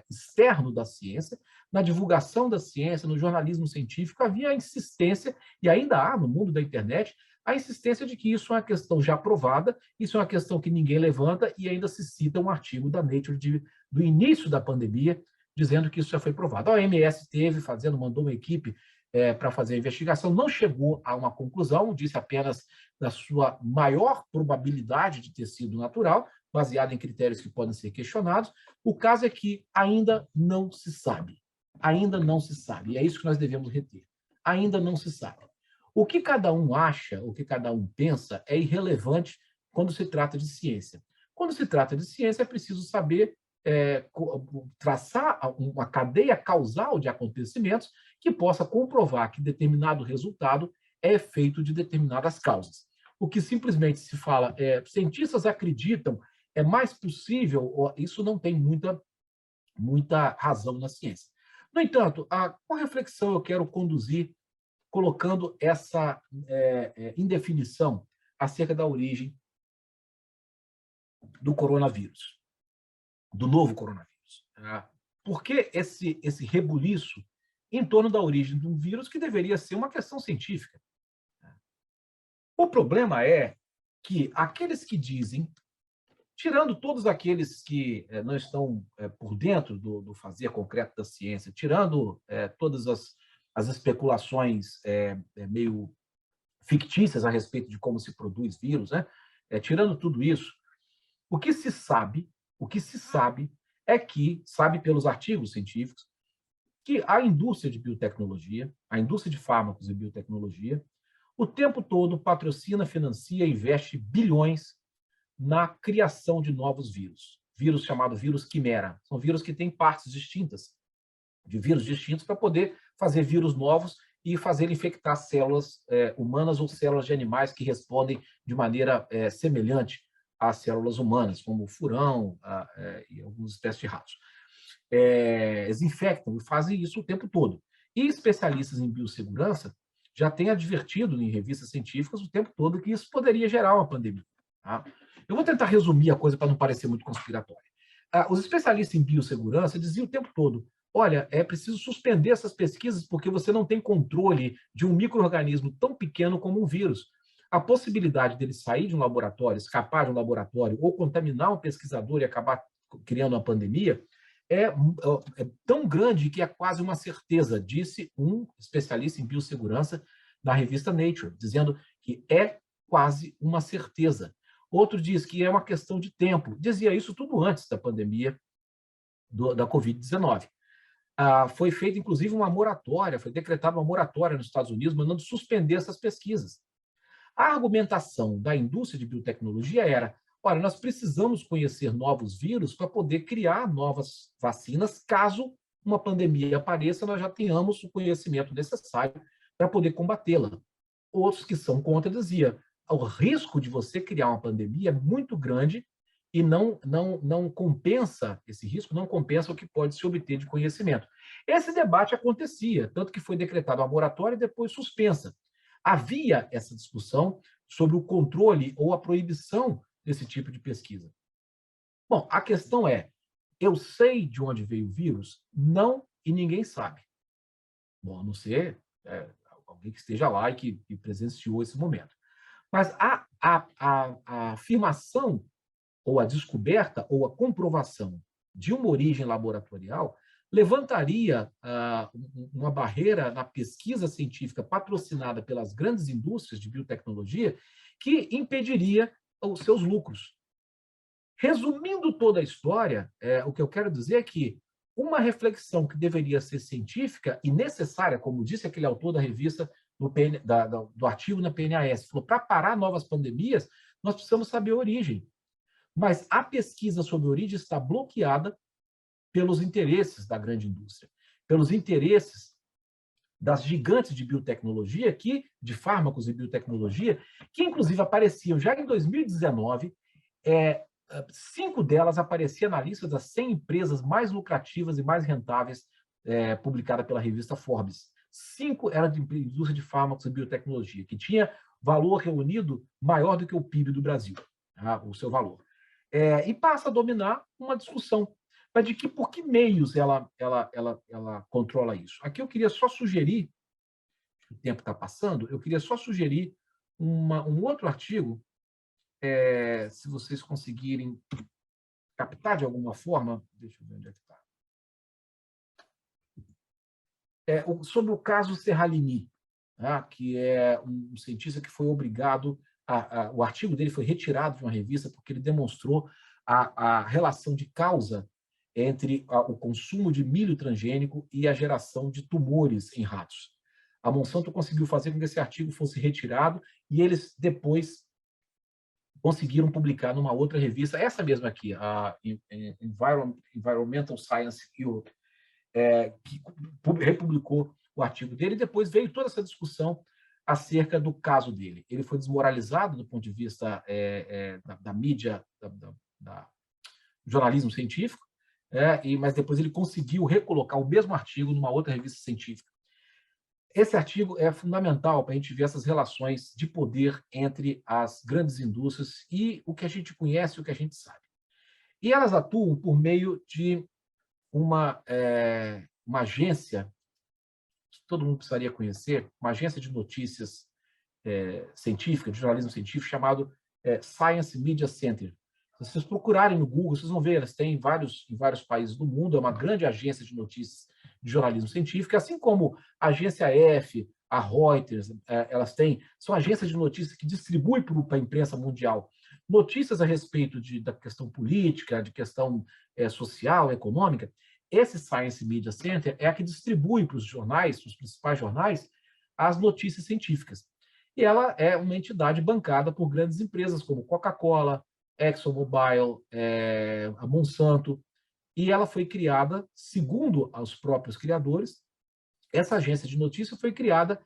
externo da ciência, na divulgação da ciência, no jornalismo científico, havia a insistência, e ainda há no mundo da internet, a insistência de que isso é uma questão já provada, isso é uma questão que ninguém levanta, e ainda se cita um artigo da Nature do início da pandemia, dizendo que isso já foi provado. A OMS mandou uma equipe para fazer a investigação, não chegou a uma conclusão, disse apenas da sua maior probabilidade de ter sido natural, baseado em critérios que podem ser questionados. O caso é que ainda não se sabe. Ainda não se sabe. E é isso que nós devemos reter. Ainda não se sabe. O que cada um acha, o que cada um pensa, é irrelevante quando se trata de ciência. Quando se trata de ciência, é preciso saber traçar uma cadeia causal de acontecimentos que possa comprovar que determinado resultado é efeito de determinadas causas. O que simplesmente se fala, cientistas acreditam, é mais possível, isso não tem muita razão na ciência. No entanto, qual reflexão eu quero conduzir colocando essa indefinição acerca da origem do coronavírus, do novo coronavírus? Por que esse rebuliço em torno da origem de um vírus que deveria ser uma questão científica? O problema é que aqueles que dizem, tirando todos aqueles que não estão por dentro do fazer concreto da ciência, tirando todas as especulações meio fictícias a respeito de como se produz vírus, né? Tirando tudo isso, o que se sabe é que, sabe pelos artigos científicos, que a indústria de biotecnologia, a indústria de fármacos e biotecnologia, o tempo todo patrocina, financia, investe bilhões na criação de novos vírus. Vírus chamado vírus quimera. São vírus que têm partes distintas, de vírus distintos, para poder fazer vírus novos e fazer infectar células humanas ou células de animais que respondem de maneira semelhante às células humanas, como o furão e algumas espécies de ratos. Eles infectam e fazem isso o tempo todo. E especialistas em biossegurança já têm advertido em revistas científicas o tempo todo que isso poderia gerar uma pandemia. Tá? Eu vou tentar resumir a coisa para não parecer muito conspiratória. Os especialistas em biossegurança diziam o tempo todo, olha, é preciso suspender essas pesquisas porque você não tem controle de um micro-organismo tão pequeno como um vírus. A possibilidade dele sair de um laboratório, escapar de um laboratório ou contaminar um pesquisador e acabar criando uma pandemia é tão grande que é quase uma certeza, disse um especialista em biossegurança na revista Nature, dizendo que é quase uma certeza. Outro diz que é uma questão de tempo. Dizia isso tudo antes da pandemia da Covid-19. Foi feita, inclusive, uma moratória, foi decretada uma moratória nos Estados Unidos, mandando suspender essas pesquisas. A argumentação da indústria de biotecnologia era, olha, nós precisamos conhecer novos vírus para poder criar novas vacinas, caso uma pandemia apareça, nós já tenhamos o conhecimento necessário para poder combatê-la. Outros que são contra diziam, o risco de você criar uma pandemia é muito grande e não compensa, esse risco não compensa o que pode se obter de conhecimento. Esse debate acontecia, tanto que foi decretado uma moratória e depois suspensa. Havia essa discussão sobre o controle ou a proibição desse tipo de pesquisa. Bom, a questão é, eu sei de onde veio o vírus? Não, e ninguém sabe. Bom, a não ser alguém que esteja lá e que presenciou esse momento. Mas a afirmação, ou a descoberta, ou a comprovação de uma origem laboratorial levantaria uma barreira na pesquisa científica patrocinada pelas grandes indústrias de biotecnologia que impediria os seus lucros. Resumindo toda a história, o que eu quero dizer é que uma reflexão que deveria ser científica e necessária, como disse aquele autor da revista, do artigo na PNAS, falou, para parar novas pandemias, nós precisamos saber a origem. Mas a pesquisa sobre a origem está bloqueada pelos interesses da grande indústria, pelos interesses das gigantes de biotecnologia, de fármacos e biotecnologia, que inclusive apareciam já em 2019, 5 delas apareciam na lista das 100 empresas mais lucrativas e mais rentáveis publicada pela revista Forbes. 5 eram de indústria de fármacos e biotecnologia, que tinha valor reunido maior do que o PIB do Brasil, tá? O seu valor. E passa a dominar uma discussão, mas por que meios ela controla isso? Aqui eu queria só sugerir, o tempo está passando, eu queria só sugerir um outro artigo, se vocês conseguirem captar de alguma forma, deixa eu ver onde é que está. Sobre o caso Serralini, tá? Que é um cientista que foi obrigado, o artigo dele foi retirado de uma revista porque ele demonstrou a relação de causa entre o consumo de milho transgênico e a geração de tumores em ratos. A Monsanto conseguiu fazer com que esse artigo fosse retirado e eles depois conseguiram publicar numa outra revista, essa mesma aqui, a Environmental Science Europe, que republicou o artigo dele, e depois veio toda essa discussão acerca do caso dele. Ele foi desmoralizado do ponto de vista da mídia, da jornalismo científico, mas depois ele conseguiu recolocar o mesmo artigo numa outra revista científica. Esse artigo é fundamental para a gente ver essas relações de poder entre as grandes indústrias e o que a gente conhece e o que a gente sabe. E elas atuam por meio de uma agência que todo mundo precisaria conhecer, uma agência de notícias científica, de jornalismo científico, chamado Science Media Center. Se vocês procurarem no Google, vocês vão ver, elas têm em vários países do mundo, é uma grande agência de notícias de jornalismo científico, assim como a agência F, a Reuters, são agências de notícias que distribuem para a imprensa mundial notícias a respeito da questão política, de questão social, econômica. Esse Science Media Center é a que distribui para os jornais, para os principais jornais, as notícias científicas. E ela é uma entidade bancada por grandes empresas como Coca-Cola, ExxonMobil, a Monsanto, e ela foi criada, segundo os próprios criadores, essa agência de notícias foi criada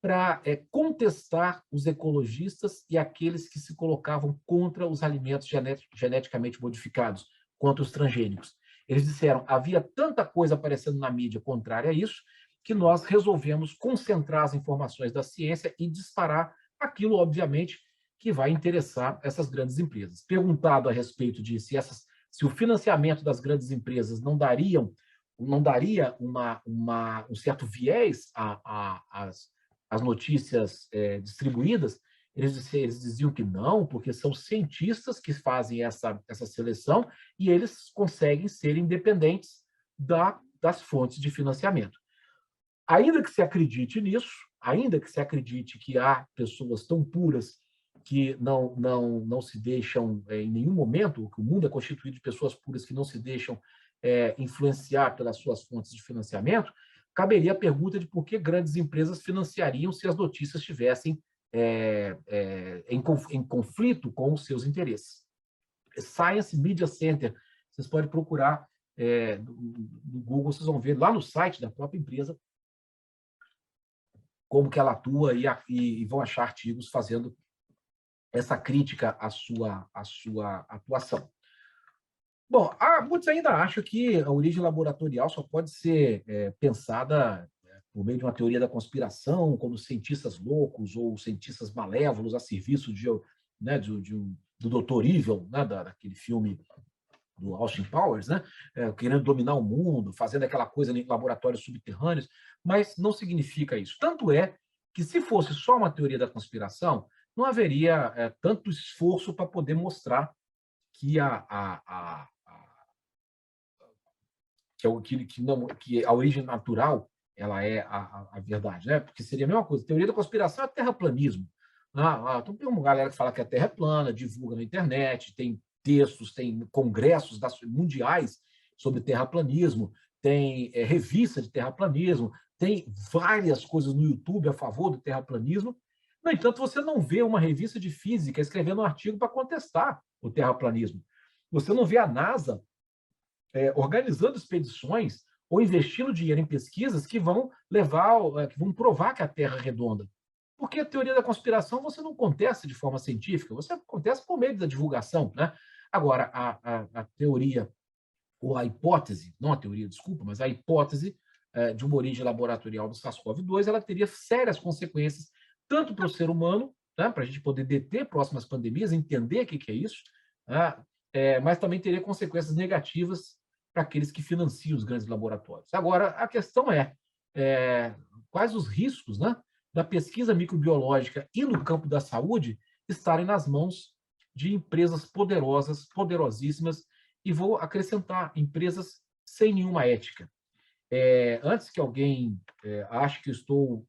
para contestar os ecologistas e aqueles que se colocavam contra os alimentos geneticamente modificados, contra os transgênicos. Eles disseram, havia tanta coisa aparecendo na mídia contrária a isso, que nós resolvemos concentrar as informações da ciência e disparar aquilo, obviamente, que vai interessar essas grandes empresas. Perguntado a respeito de se o financiamento das grandes empresas não daria um certo viés às notícias distribuídas, eles diziam que não, porque são cientistas que fazem essa seleção e eles conseguem ser independentes das fontes de financiamento. Ainda que se acredite nisso, ainda que se acredite que há pessoas tão puras que não se deixam em nenhum momento, que o mundo é constituído de pessoas puras que não se deixam influenciar pelas suas fontes de financiamento, caberia a pergunta de por que grandes empresas financiariam se as notícias estivessem em conflito com os seus interesses. Science Media Center, vocês podem procurar no Google, vocês vão ver lá no site da própria empresa como que ela atua e vão achar artigos fazendo essa crítica à sua atuação. Bom, muitos ainda acham que a origem laboratorial só pode ser pensada por meio de uma teoria da conspiração, como cientistas loucos ou cientistas malévolos a serviço do Dr. Evil, né, daquele filme do Austin Powers, né, querendo dominar o mundo, fazendo aquela coisa em laboratórios subterrâneos, mas não significa isso. Tanto é que, se fosse só uma teoria da conspiração, não haveria tanto esforço para poder mostrar que a origem natural ela é a verdade, né? Porque seria a mesma coisa. Teoria da conspiração é terraplanismo. Então tem uma galera que fala que a Terra é plana, divulga na internet, tem textos, tem congressos mundiais sobre terraplanismo, tem revista de terraplanismo, tem várias coisas no YouTube a favor do terraplanismo. No entanto, você não vê uma revista de física escrevendo um artigo para contestar o terraplanismo. Você não vê a NASA organizando expedições ou investindo dinheiro em pesquisas que vão que vão provar que a Terra é redonda. Porque a teoria da conspiração você não contesta de forma científica, você contesta por meio da divulgação, né? Agora, a teoria, ou a hipótese, não a teoria, desculpa, mas a hipótese de uma origem laboratorial do SARS-CoV-2, ela teria sérias consequências, tanto para o ser humano, né, para a gente poder deter próximas pandemias, entender o que é isso, né, mas também teria consequências negativas para aqueles que financiam os grandes laboratórios. Agora, a questão quais os riscos, né, da pesquisa microbiológica e no campo da saúde estarem nas mãos de empresas poderosas, poderosíssimas, e vou acrescentar, empresas sem nenhuma ética. Antes que alguém ache que eu estou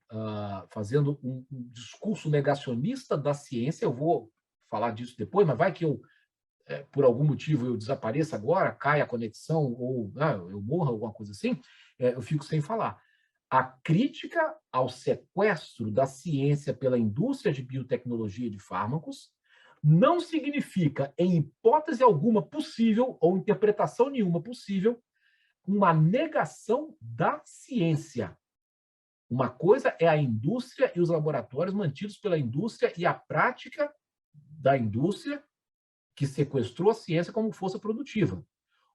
fazendo um discurso negacionista da ciência, eu vou falar disso depois, mas vai que por algum motivo eu desapareça agora, caia a conexão, ou eu morra, alguma coisa assim, eu fico sem falar. A crítica ao sequestro da ciência pela indústria de biotecnologia e de fármacos não significa, em hipótese alguma possível, ou interpretação nenhuma possível, uma negação da ciência. Uma coisa é a indústria e os laboratórios mantidos pela indústria e a prática da indústria que sequestrou a ciência como força produtiva.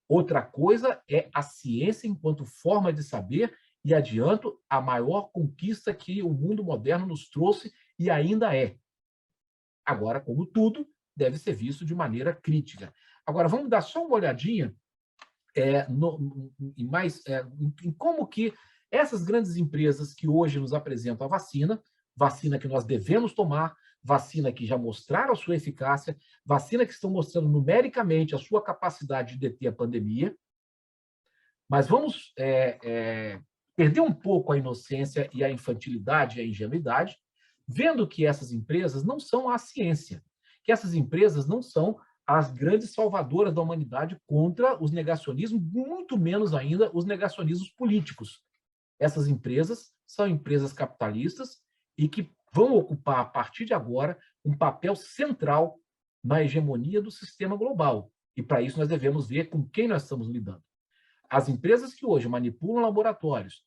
Outra coisa é a ciência enquanto forma de saber, e adianto, a maior conquista que o mundo moderno nos trouxe e ainda é. Agora, como tudo, deve ser visto de maneira crítica. Agora, vamos dar só uma olhadinha em como que essas grandes empresas que hoje nos apresentam a vacina que nós devemos tomar, vacina que já mostraram a sua eficácia, vacina que estão mostrando numericamente a sua capacidade de deter a pandemia, mas vamos perder um pouco a inocência e a infantilidade e a ingenuidade, vendo que essas empresas não são a ciência, que essas empresas não são as grandes salvadoras da humanidade contra os negacionismos, muito menos ainda os negacionismos políticos. Essas empresas são empresas capitalistas e que vão ocupar, a partir de agora, um papel central na hegemonia do sistema global. E, para isso, nós devemos ver com quem nós estamos lidando. As empresas que hoje manipulam laboratórios,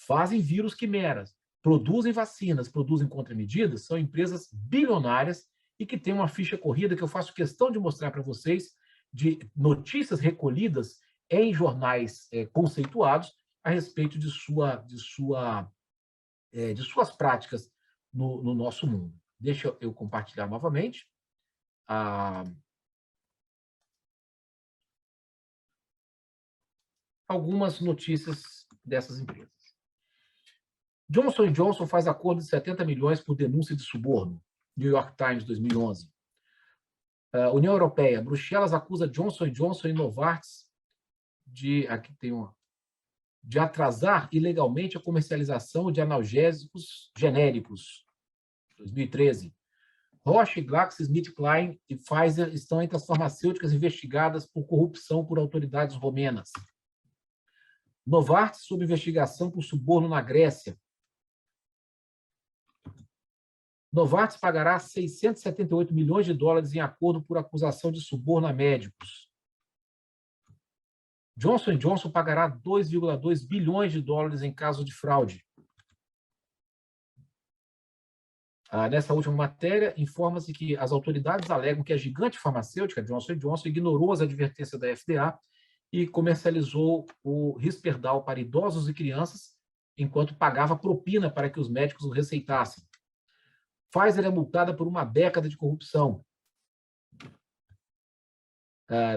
fazem vírus quimeras, produzem vacinas, produzem contramedidas, são empresas bilionárias e que têm uma ficha corrida que eu faço questão de mostrar para vocês, de notícias recolhidas em jornais conceituados a respeito de suas práticas no nosso mundo. Deixa eu compartilhar novamente. Algumas notícias dessas empresas. Johnson & Johnson faz acordo de 70 milhões por denúncia de suborno. New York Times, 2011. União Europeia. Bruxelas acusa Johnson & Johnson e Novartis de atrasar ilegalmente a comercialização de analgésicos genéricos. 2013. Roche, GlaxoSmithKline e Pfizer estão entre as farmacêuticas investigadas por corrupção por autoridades romenas. Novartis sob investigação por suborno na Grécia. Novartis pagará 678 milhões de dólares em acordo por acusação de suborno a médicos. Johnson & Johnson pagará 2,2 bilhões de dólares em caso de fraude. Nessa última matéria, informa-se que as autoridades alegam que a gigante farmacêutica Johnson & Johnson ignorou as advertências da FDA e comercializou o Risperdal para idosos e crianças, enquanto pagava propina para que os médicos o receitassem. Pfizer é multada por uma década de corrupção.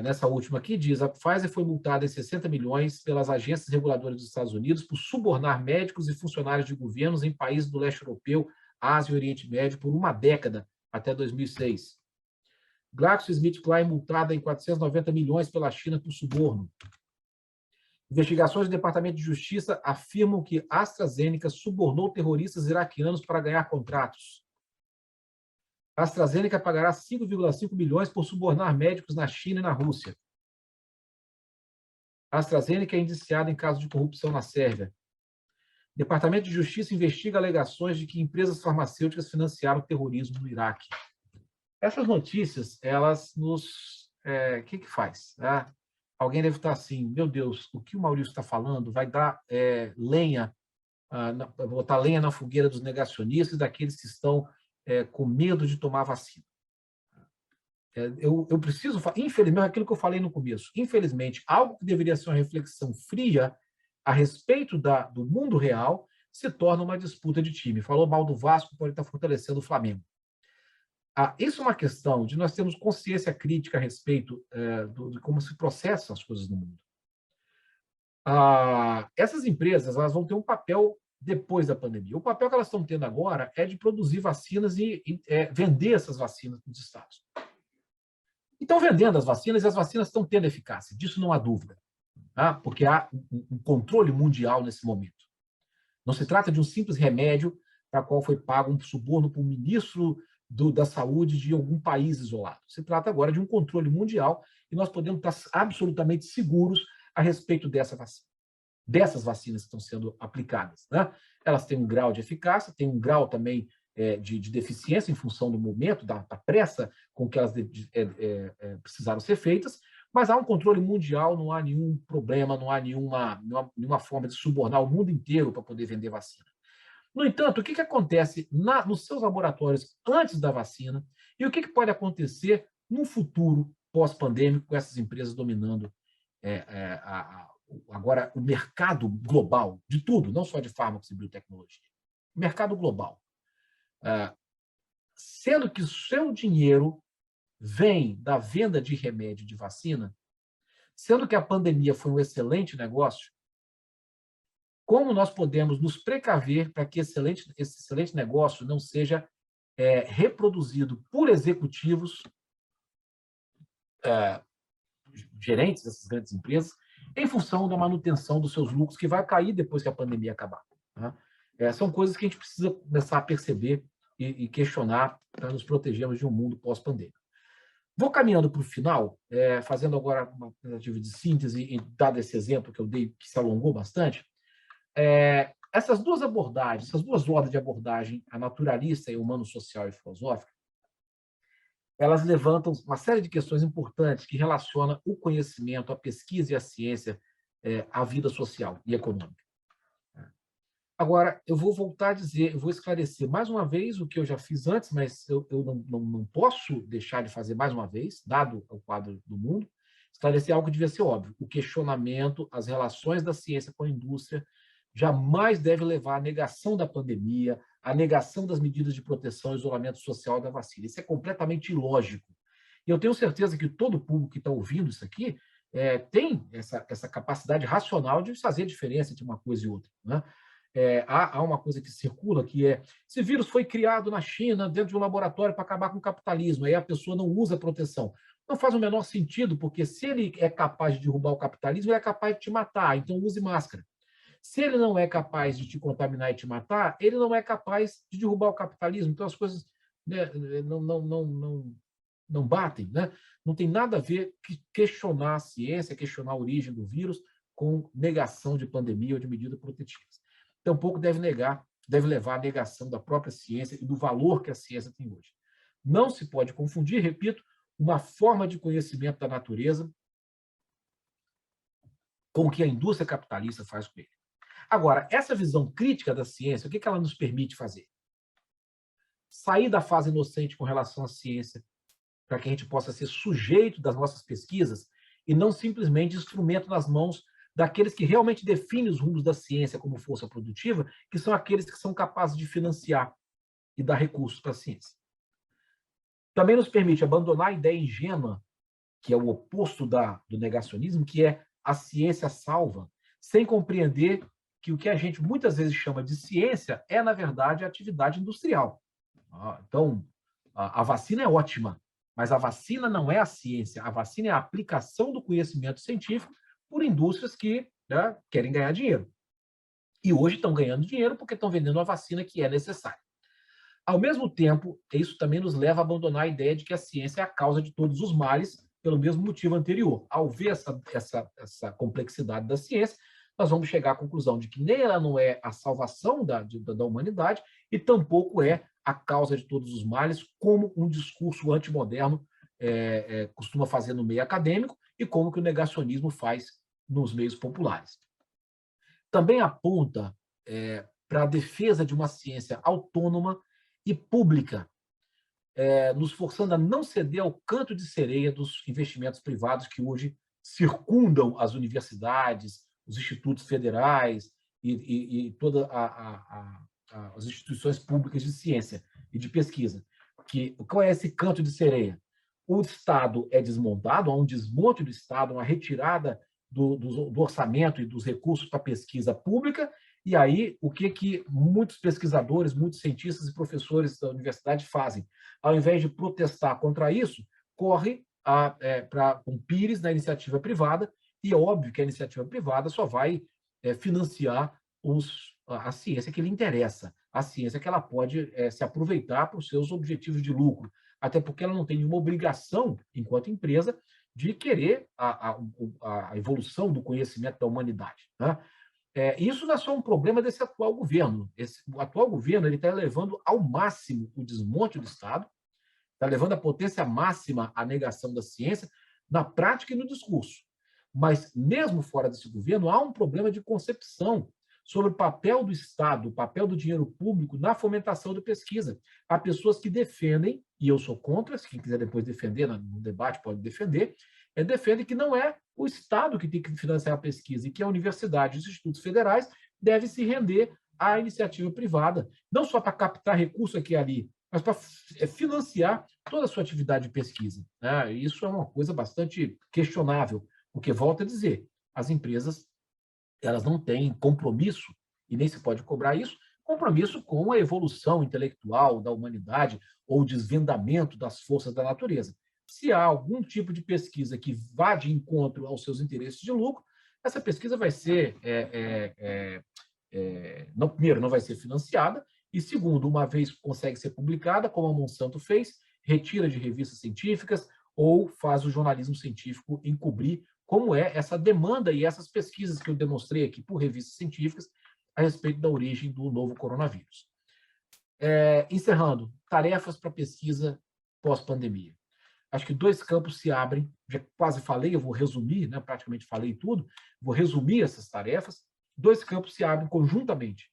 Nessa última aqui, diz, a Pfizer foi multada em 60 milhões pelas agências reguladoras dos Estados Unidos por subornar médicos e funcionários de governos em países do leste europeu, Ásia e Oriente Médio por uma década, até 2006. GlaxoSmithKline multada em 490 milhões pela China por suborno. Investigações do Departamento de Justiça afirmam que AstraZeneca subornou terroristas iraquianos para ganhar contratos. A AstraZeneca pagará 5,5 bilhões por subornar médicos na China e na Rússia. A AstraZeneca é indiciada em caso de corrupção na Sérvia. Departamento de Justiça investiga alegações de que empresas farmacêuticas financiaram o terrorismo no Iraque. Essas notícias, elas nos... que faz? Alguém deve estar assim, meu Deus, o que o Maurício está falando vai dar lenha, botar lenha na fogueira dos negacionistas, daqueles que estão com medo de tomar vacina. Eu preciso, infelizmente, aquilo que eu falei no começo, infelizmente, algo que deveria ser uma reflexão fria a respeito do mundo real se torna uma disputa de time. Falou mal do Vasco, pode estar fortalecendo o Flamengo. Isso é uma questão de nós termos consciência crítica a respeito de como se processam as coisas no mundo. Essas empresas elas vão ter um papel depois da pandemia. O papel que elas estão tendo agora é de produzir vacinas e vender essas vacinas para os estados. Estão vendendo as vacinas e as vacinas estão tendo eficácia, disso não há dúvida, tá? Porque há um controle mundial nesse momento. Não se trata de um simples remédio para qual foi pago um suborno para o ministro da saúde de algum país isolado. Se trata agora de um controle mundial e nós podemos estar absolutamente seguros a respeito dessas vacinas que estão sendo aplicadas, né? Elas têm um grau de eficácia, têm um grau também de deficiência em função do momento, da pressa com que elas precisaram ser feitas, mas há um controle mundial, não há nenhum problema, não há nenhuma forma de subornar o mundo inteiro para poder vender vacina. No entanto, o que acontece nos seus laboratórios antes da vacina e o que pode acontecer no futuro pós-pandêmico com essas empresas dominando agora o mercado global de tudo, não só de fármacos e biotecnologia, o mercado global. Sendo que o seu dinheiro vem da venda de remédio de vacina, sendo que a pandemia foi um excelente negócio, como nós podemos nos precaver para que esse excelente negócio não seja reproduzido por executivos, gerentes dessas grandes empresas, em função da manutenção dos seus lucros, que vai cair depois que a pandemia acabar, tá? São coisas que a gente precisa começar a perceber e questionar para nos protegermos de um mundo pós-pandêmico. Vou caminhando para o final, fazendo agora uma tentativa de síntese, e dado esse exemplo que eu dei, que se alongou bastante. Essas duas abordagens, essas duas ordens de abordagem, a naturalista e a humano-social e filosófica, elas levantam uma série de questões importantes que relacionam o conhecimento, a pesquisa e a ciência à vida social e econômica. Agora, eu vou voltar a dizer, eu vou esclarecer mais uma vez o que eu já fiz antes, mas eu não posso deixar de fazer mais uma vez, dado o quadro do mundo, esclarecer algo que devia ser óbvio. O questionamento, as relações da ciência com a indústria jamais deve levar à negação da pandemia, à negação das medidas de proteção e isolamento social da vacina. Isso é completamente ilógico. E eu tenho certeza que todo o público que está ouvindo isso aqui tem essa capacidade racional de fazer a diferença entre uma coisa e outra, né? Há uma coisa que circula que esse vírus foi criado na China, dentro de um laboratório para acabar com o capitalismo, aí a pessoa não usa proteção. Não faz o menor sentido, porque se ele é capaz de derrubar o capitalismo, ele é capaz de te matar, então use máscara. Se ele não é capaz de te contaminar e te matar, ele não é capaz de derrubar o capitalismo. Então as coisas, né, não batem, né? Não tem nada a ver que questionar a ciência, questionar a origem do vírus com negação de pandemia ou de medidas protetivas. Tampouco deve levar à negação da própria ciência e do valor que a ciência tem hoje. Não se pode confundir, repito, uma forma de conhecimento da natureza com o que a indústria capitalista faz com ele. Agora, essa visão crítica da ciência, o que ela nos permite fazer? Sair da fase inocente com relação à ciência, para que a gente possa ser sujeito das nossas pesquisas e não simplesmente instrumento nas mãos daqueles que realmente definem os rumos da ciência como força produtiva, que são aqueles que são capazes de financiar e dar recursos para a ciência. Também nos permite abandonar a ideia ingênua, que é o oposto do negacionismo, que é a ciência salva, sem compreender que o que a gente muitas vezes chama de ciência é, na verdade, a atividade industrial. Então, a vacina é ótima, mas a vacina não é a ciência, a vacina é a aplicação do conhecimento científico por indústrias que, né, querem ganhar dinheiro. E hoje estão ganhando dinheiro porque estão vendendo a vacina que é necessária. Ao mesmo tempo, isso também nos leva a abandonar a ideia de que a ciência é a causa de todos os males, pelo mesmo motivo anterior. Ao ver essa complexidade da ciência, nós vamos chegar à conclusão de que nem ela não é a salvação da humanidade e tampouco é a causa de todos os males, como um discurso antimoderno costuma fazer no meio acadêmico e como que o negacionismo faz nos meios populares. Também aponta para a defesa de uma ciência autônoma e pública, nos forçando a não ceder ao canto de sereia dos investimentos privados que hoje circundam as universidades, os institutos federais e todas as instituições públicas de ciência e de pesquisa. Qual é esse canto de sereia? O Estado é desmontado, há um desmonte do Estado, uma retirada do orçamento e dos recursos para a pesquisa pública, e aí o que muitos pesquisadores, muitos cientistas e professores da universidade fazem? Ao invés de protestar contra isso, corre para um pires na iniciativa privada, e é óbvio que a iniciativa privada só vai financiar a ciência que lhe interessa, a ciência que ela pode se aproveitar para os seus objetivos de lucro, até porque ela não tem nenhuma obrigação, enquanto empresa, de querer a evolução do conhecimento da humanidade, né? Isso não é só um problema desse atual governo. O atual governo está levando ao máximo o desmonte do Estado, está levando à potência máxima a negação da ciência, na prática e no discurso. Mas, mesmo fora desse governo, há um problema de concepção sobre o papel do Estado, o papel do dinheiro público na fomentação da pesquisa. Há pessoas que defendem, e eu sou contra, se quem quiser depois defender no debate pode defender, defendem que não é o Estado que tem que financiar a pesquisa e que a universidade e os institutos federais devem se render à iniciativa privada, não só para captar recurso aqui e ali, mas para financiar toda a sua atividade de pesquisa, né? Isso é uma coisa bastante questionável, porque, volto a dizer, as empresas elas não têm compromisso, e nem se pode cobrar isso, compromisso com a evolução intelectual da humanidade ou o desvendamento das forças da natureza. Se há algum tipo de pesquisa que vá de encontro aos seus interesses de lucro, essa pesquisa vai ser, primeiro, não vai ser financiada, e segundo, uma vez que consegue ser publicada, como a Monsanto fez, retira de revistas científicas ou faz o jornalismo científico encobrir como é essa demanda e essas pesquisas que eu demonstrei aqui por revistas científicas a respeito da origem do novo coronavírus. Encerrando, tarefas para pesquisa pós-pandemia. Acho que 2 campos se abrem, já quase falei, eu vou resumir, né, praticamente falei tudo, vou resumir essas tarefas. 2 campos se abrem conjuntamente,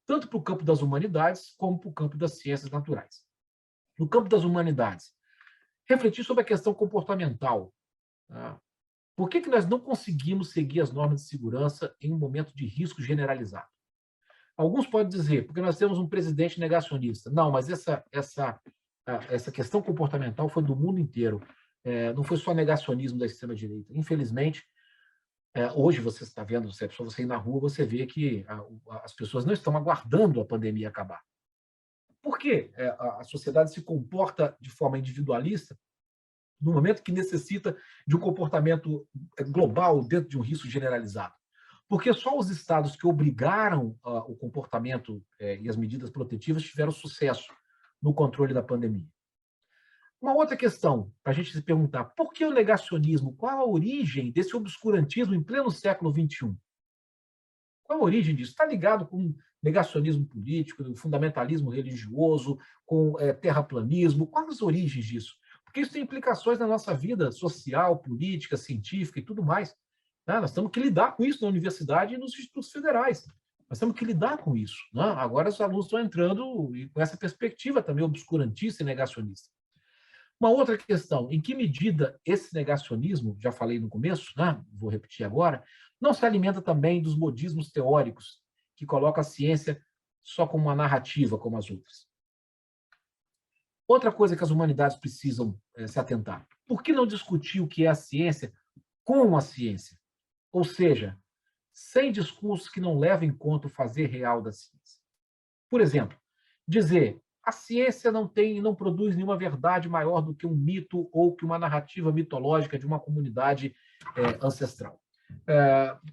tanto para o campo das humanidades como para o campo das ciências naturais. No campo das humanidades, refletir sobre a questão comportamental. Tá? Por que nós não conseguimos seguir as normas de segurança em um momento de risco generalizado? Alguns podem dizer, porque nós temos um presidente negacionista. Não, mas essa questão comportamental foi do mundo inteiro. Não foi só negacionismo da extrema-direita. Infelizmente, hoje você está vendo, se você ir na rua, você vê que as pessoas não estão aguardando a pandemia acabar. Por que a sociedade se comporta de forma individualista no momento que necessita de um comportamento global dentro de um risco generalizado? Porque só os estados que obrigaram o comportamento e as medidas protetivas tiveram sucesso no controle da pandemia. Uma outra questão, para a gente se perguntar, por que o negacionismo? Qual a origem desse obscurantismo em pleno século XXI? Qual a origem disso? Está ligado com negacionismo político, fundamentalismo religioso, com terraplanismo? Quais as origens disso? Porque isso tem implicações na nossa vida social, política, científica e tudo mais. Né? Nós temos que lidar com isso na universidade e nos institutos federais. Nós temos que lidar com isso. Né? Agora os alunos estão entrando com essa perspectiva também obscurantista e negacionista. Uma outra questão, em que medida esse negacionismo, já falei no começo, né? Vou repetir agora, não se alimenta também dos modismos teóricos que colocam a ciência só como uma narrativa, como as outras. Outra coisa que as humanidades precisam se atentar. Por que não discutir o que é a ciência com a ciência? Ou seja, sem discursos que não levem em conta o fazer real da ciência. Por exemplo, dizer a ciência não produz nenhuma verdade maior do que um mito ou que uma narrativa mitológica de uma comunidade ancestral.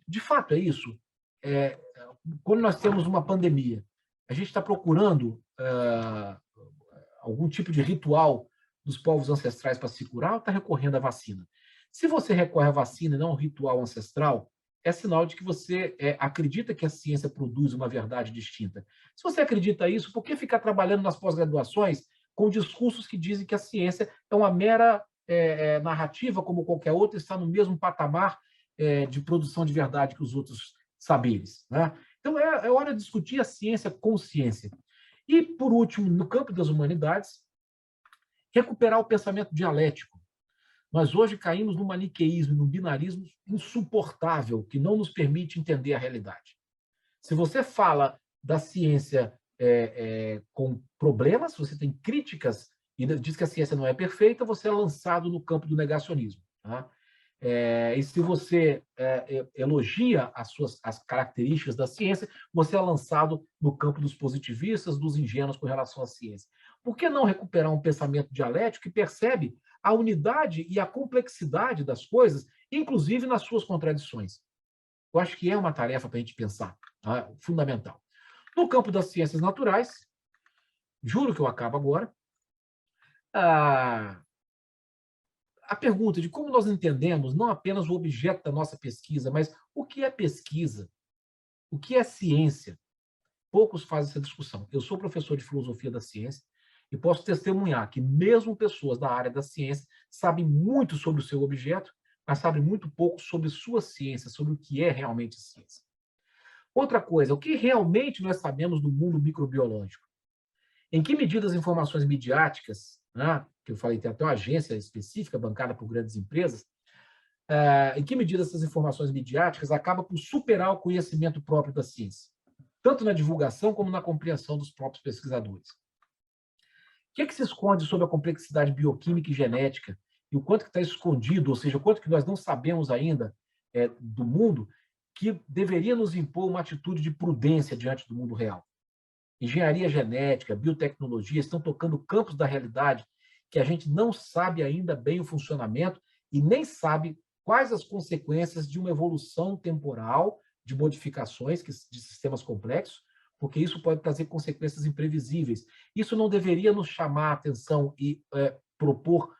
De fato, é isso. Quando nós temos uma pandemia, a gente está procurando algum tipo de ritual dos povos ancestrais para se curar ou está recorrendo à vacina? Se você recorre à vacina e não ao ritual ancestral, é sinal de que você acredita que a ciência produz uma verdade distinta. Se você acredita isso, por que ficar trabalhando nas pós-graduações com discursos que dizem que a ciência é uma mera narrativa, como qualquer outra, está no mesmo patamar de produção de verdade que os outros saberes, né? Então, é hora de discutir a ciência com ciência. E, por último, no campo das humanidades, recuperar o pensamento dialético. Nós hoje caímos num maniqueísmo, num binarismo insuportável, que não nos permite entender a realidade. Se você fala da ciência com problemas, você tem críticas e diz que a ciência não é perfeita, você é lançado no campo do negacionismo. Tá? E se você elogia as características da ciência, você é lançado no campo dos positivistas, dos ingênuos com relação à ciência. Por que não recuperar um pensamento dialético que percebe a unidade e a complexidade das coisas, inclusive nas suas contradições? Eu acho que é uma tarefa para a gente pensar, tá? Fundamental. No campo das ciências naturais, juro que eu acabo agora, a pergunta de como nós entendemos não apenas o objeto da nossa pesquisa, mas o que é pesquisa, o que é ciência. Poucos fazem essa discussão. Eu sou professor de filosofia da ciência e posso testemunhar que mesmo pessoas da área da ciência sabem muito sobre o seu objeto, mas sabem muito pouco sobre sua ciência, sobre o que é realmente ciência. Outra coisa, o que realmente nós sabemos do mundo microbiológico? Em que medida as informações midiáticas, né, que eu falei, tem até uma agência específica bancada por grandes empresas, em que medida essas informações midiáticas acabam por superar o conhecimento próprio da ciência, tanto na divulgação como na compreensão dos próprios pesquisadores? O que é que se esconde sob a complexidade bioquímica e genética e o quanto que está escondido, ou seja, o quanto que nós não sabemos ainda do mundo, que deveria nos impor uma atitude de prudência diante do mundo real? Engenharia genética, biotecnologia estão tocando campos da realidade que a gente não sabe ainda bem o funcionamento e nem sabe quais as consequências de uma evolução temporal de modificações de sistemas complexos, porque isso pode trazer consequências imprevisíveis. Isso não deveria nos chamar a atenção e propor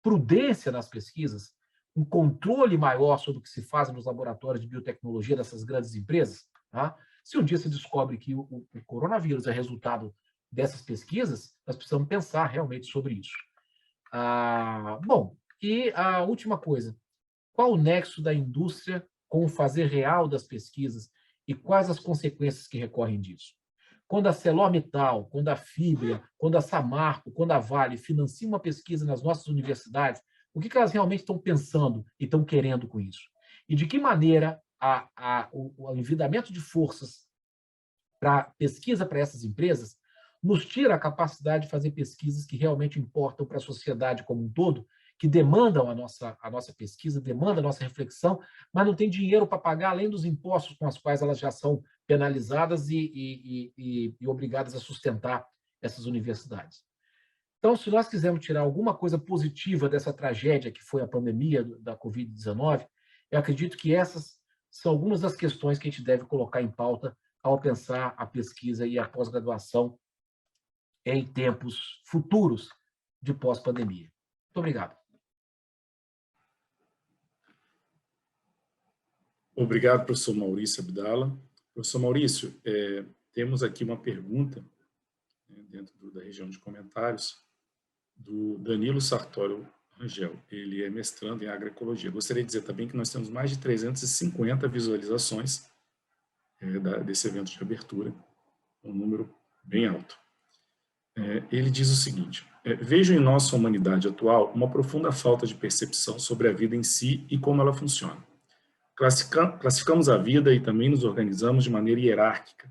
prudência nas pesquisas, um controle maior sobre o que se faz nos laboratórios de biotecnologia dessas grandes empresas? Tá? Se um dia se descobre que o coronavírus é resultado dessas pesquisas, nós precisamos pensar realmente sobre isso. Bom, e a última coisa, qual o nexo da indústria com o fazer real das pesquisas e quais as consequências que recorrem disso? Quando a ArcelorMittal, quando a Fibria, quando a Samarco, quando a Vale financiam uma pesquisa nas nossas universidades, o que elas realmente estão pensando e estão querendo com isso? E de que maneira o envidamento de forças para pesquisa para essas empresas nos tira a capacidade de fazer pesquisas que realmente importam para a sociedade como um todo, que demandam a nossa pesquisa, demandam a nossa reflexão, mas não tem dinheiro para pagar além dos impostos com os quais elas já são penalizadas e obrigadas a sustentar essas universidades. Então, se nós quisermos tirar alguma coisa positiva dessa tragédia que foi a pandemia da Covid-19, eu acredito que essas são algumas das questões que a gente deve colocar em pauta ao pensar a pesquisa e a pós-graduação em tempos futuros de pós-pandemia. Muito obrigado. Obrigado, professor Maurício Abdala. Professor Maurício, temos aqui uma pergunta, dentro da região de comentários, do Danilo Sartório Rangel. Ele é mestrando em agroecologia. Gostaria de dizer também que nós temos mais de 350 visualizações desse evento de abertura, um número bem alto. Ele diz o seguinte: vejo em nossa humanidade atual uma profunda falta de percepção sobre a vida em si e como ela funciona. Classificamos a vida e também nos organizamos de maneira hierárquica,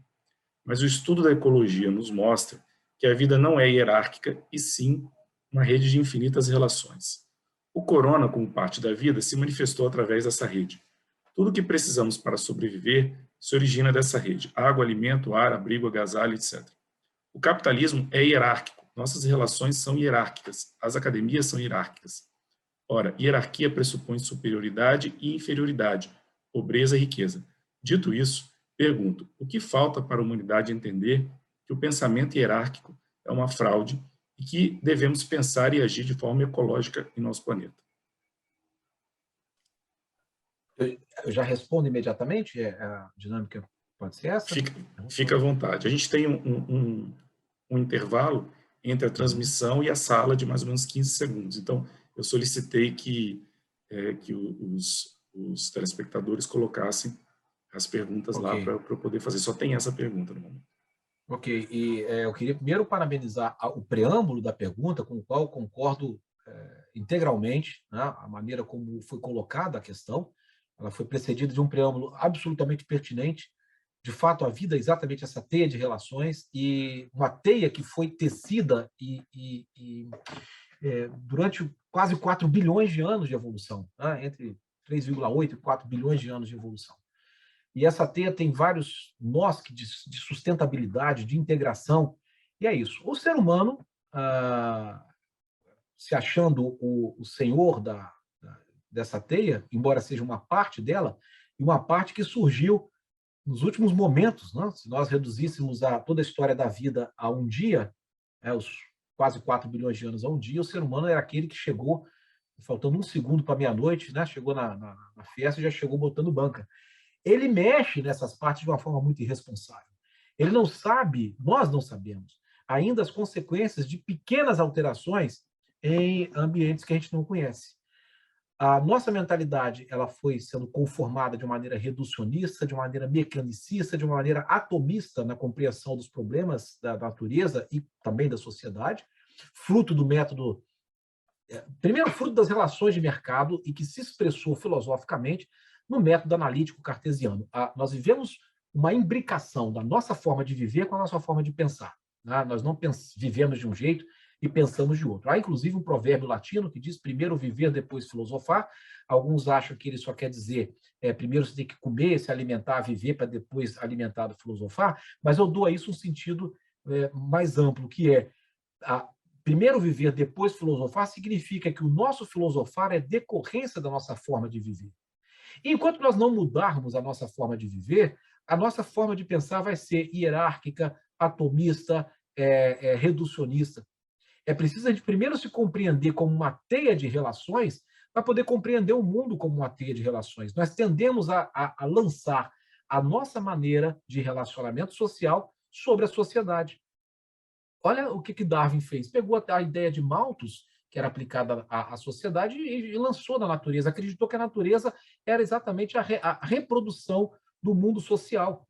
mas o estudo da ecologia nos mostra que a vida não é hierárquica e sim uma rede de infinitas relações. O corona, como parte da vida, se manifestou através dessa rede. Tudo o que precisamos para sobreviver se origina dessa rede: água, alimento, ar, abrigo, agasalho, etc. O capitalismo é hierárquico, nossas relações são hierárquicas, as academias são hierárquicas. Ora, hierarquia pressupõe superioridade e inferioridade, pobreza e riqueza. Dito isso, pergunto, o que falta para a humanidade entender que o pensamento hierárquico é uma fraude e que devemos pensar e agir de forma ecológica em nosso planeta? Eu já respondo imediatamente? A dinâmica pode ser essa? Fica à vontade. A gente tem um intervalo entre a transmissão e a sala de mais ou menos 15 segundos. Então, eu solicitei que os telespectadores colocassem as perguntas lá para eu poder fazer. Só tem essa pergunta no momento. Ok. E eu queria primeiro parabenizar o preâmbulo da pergunta, com o qual eu concordo integralmente, né? A maneira como foi colocada a questão. Ela foi precedida de um preâmbulo absolutamente pertinente. De fato, a vida é exatamente essa teia de relações, e uma teia que foi tecida durante quase 4 bilhões de anos de evolução, né? Entre 3,8 e 4 bilhões de anos de evolução. E essa teia tem vários nós de sustentabilidade, de integração, e é isso. O ser humano, se achando o senhor dessa teia, embora seja uma parte dela, e uma parte que surgiu nos últimos momentos, né? Se nós reduzíssemos toda a história da vida a um dia, os quase 4 bilhões de anos a um dia, o ser humano era aquele que chegou, faltando um segundo para meia-noite, né? Chegou na festa e já chegou botando banca. Ele mexe nessas partes de uma forma muito irresponsável. Ele não sabe, nós não sabemos, ainda as consequências de pequenas alterações em ambientes que a gente não conhece. A nossa mentalidade ela foi sendo conformada de uma maneira reducionista, de uma maneira mecanicista, de uma maneira atomista na compreensão dos problemas da natureza e também da sociedade, fruto do método, primeiro fruto das relações de mercado e que se expressou filosoficamente no método analítico cartesiano. Nós vivemos uma imbricação da nossa forma de viver com a nossa forma de pensar, né? Nós não vivemos de um jeito e pensamos de outro. Há, inclusive, um provérbio latino que diz primeiro viver, depois filosofar. Alguns acham que ele só quer dizer primeiro você tem que comer, se alimentar, viver, para depois alimentado filosofar, mas eu dou a isso um sentido mais amplo, que é primeiro viver, depois filosofar, significa que o nosso filosofar é decorrência da nossa forma de viver. E enquanto nós não mudarmos a nossa forma de viver, a nossa forma de pensar vai ser hierárquica, atomista, reducionista. É preciso a gente primeiro se compreender como uma teia de relações para poder compreender o mundo como uma teia de relações. Nós tendemos a lançar a nossa maneira de relacionamento social sobre a sociedade. Olha o que Darwin fez. Pegou a ideia de Malthus, que era aplicada à sociedade, e lançou na natureza. Acreditou que a natureza era exatamente a reprodução do mundo social,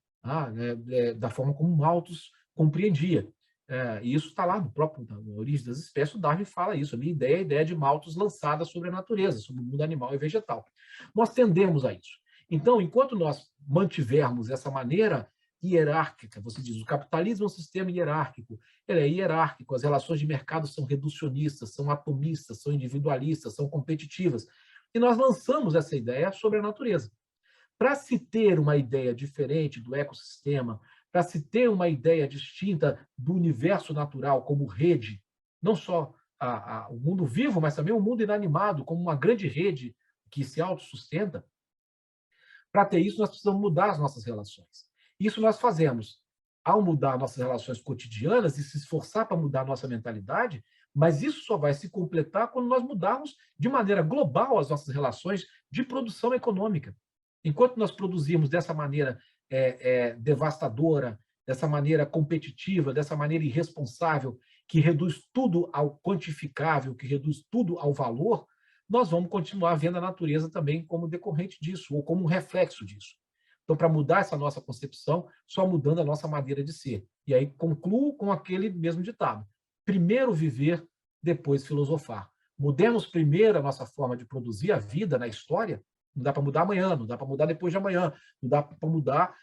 da forma como Malthus compreendia. E isso está lá na Origem das Espécies, o Darwin fala isso. A minha ideia é a ideia de Malthus lançada sobre a natureza, sobre o mundo animal e vegetal. Nós tendemos a isso. Então, enquanto nós mantivermos essa maneira hierárquica, você diz, o capitalismo é um sistema hierárquico, ele é hierárquico, as relações de mercado são reducionistas, são atomistas, são individualistas, são competitivas, e nós lançamos essa ideia sobre a natureza. Para se ter uma ideia diferente do ecossistema, para se ter uma ideia distinta do universo natural como rede, não só o mundo vivo, mas também o mundo inanimado como uma grande rede que se autossustenta, para ter isso nós precisamos mudar as nossas relações. Isso nós fazemos ao mudar nossas relações cotidianas e se esforçar para mudar a nossa mentalidade, mas isso só vai se completar quando nós mudarmos de maneira global as nossas relações de produção econômica. Enquanto nós produzirmos dessa maneira devastadora, dessa maneira competitiva, dessa maneira irresponsável, que reduz tudo ao quantificável, que reduz tudo ao valor, nós vamos continuar vendo a natureza também como decorrente disso, ou como um reflexo disso. Então, para mudar essa nossa concepção, só mudando a nossa maneira de ser. E aí concluo com aquele mesmo ditado. Primeiro viver, depois filosofar. Mudemos primeiro a nossa forma de produzir a vida na história. Não dá para mudar amanhã, não dá para mudar depois de amanhã, não dá para mudar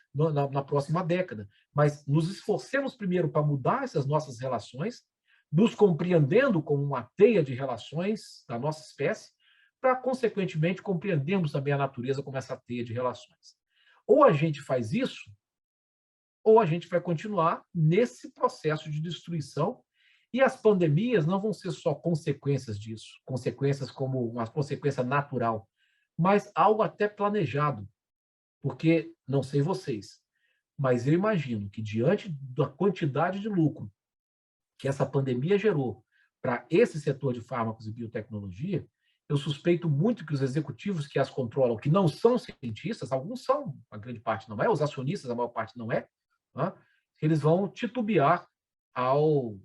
na próxima década. Mas nos esforcemos primeiro para mudar essas nossas relações, nos compreendendo como uma teia de relações da nossa espécie, para, consequentemente, compreendermos também a natureza como essa teia de relações. Ou a gente faz isso, ou a gente vai continuar nesse processo de destruição, e as pandemias não vão ser só consequências disso, consequências como uma consequência natural, mas algo até planejado, porque, não sei vocês, mas eu imagino que diante da quantidade de lucro que essa pandemia gerou para esse setor de fármacos e biotecnologia, eu suspeito muito que os executivos que as controlam, que não são cientistas, alguns são, a grande parte não é, os acionistas, a maior parte não é, né? Eles vão titubear ao,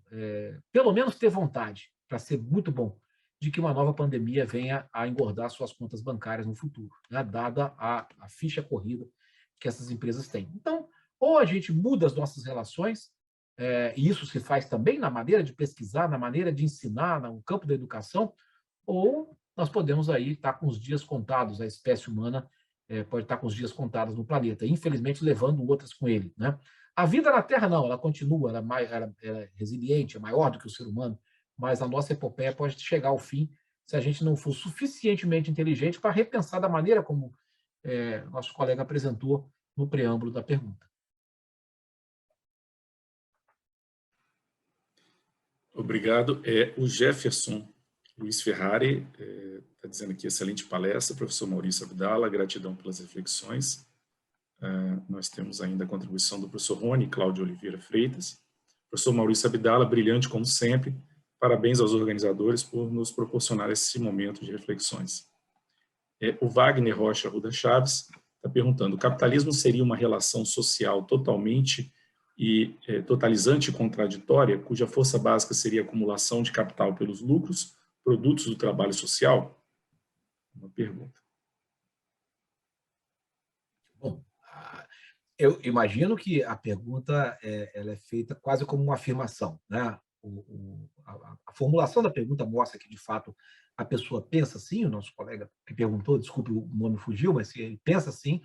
pelo menos, ter vontade, para ser muito bom, de que uma nova pandemia venha a engordar suas contas bancárias no futuro, né? Dada a ficha corrida que essas empresas têm. Então, ou a gente muda as nossas relações, e isso se faz também na maneira de pesquisar, na maneira de ensinar, no campo da educação, ou nós podemos aí estar com os dias contados, a espécie humana pode estar com os dias contados no planeta, infelizmente levando outras com ele, né? A vida na Terra não, ela continua, ela é resiliente, é maior do que o ser humano, mas a nossa epopeia pode chegar ao fim se a gente não for suficientemente inteligente para repensar da maneira como nosso colega apresentou no preâmbulo da pergunta. Obrigado. O Jefferson Luiz Ferrari está dizendo aqui, excelente palestra, professor Maurício Abdala, gratidão pelas reflexões. Nós temos ainda a contribuição do professor Rony Cláudio Oliveira Freitas. Professor Maurício Abdala, brilhante como sempre. Parabéns aos organizadores por nos proporcionar esse momento de reflexões. O Wagner Rocha Ruda Chaves está perguntando, o capitalismo seria uma relação social totalmente totalizante e contraditória, cuja força básica seria a acumulação de capital pelos lucros, produtos do trabalho social? Uma pergunta. Bom, eu imagino que a pergunta ela é feita quase como uma afirmação, né? A formulação da pergunta mostra que, de fato, a pessoa pensa assim, o nosso colega que perguntou, desculpe, o nome fugiu, mas ele pensa assim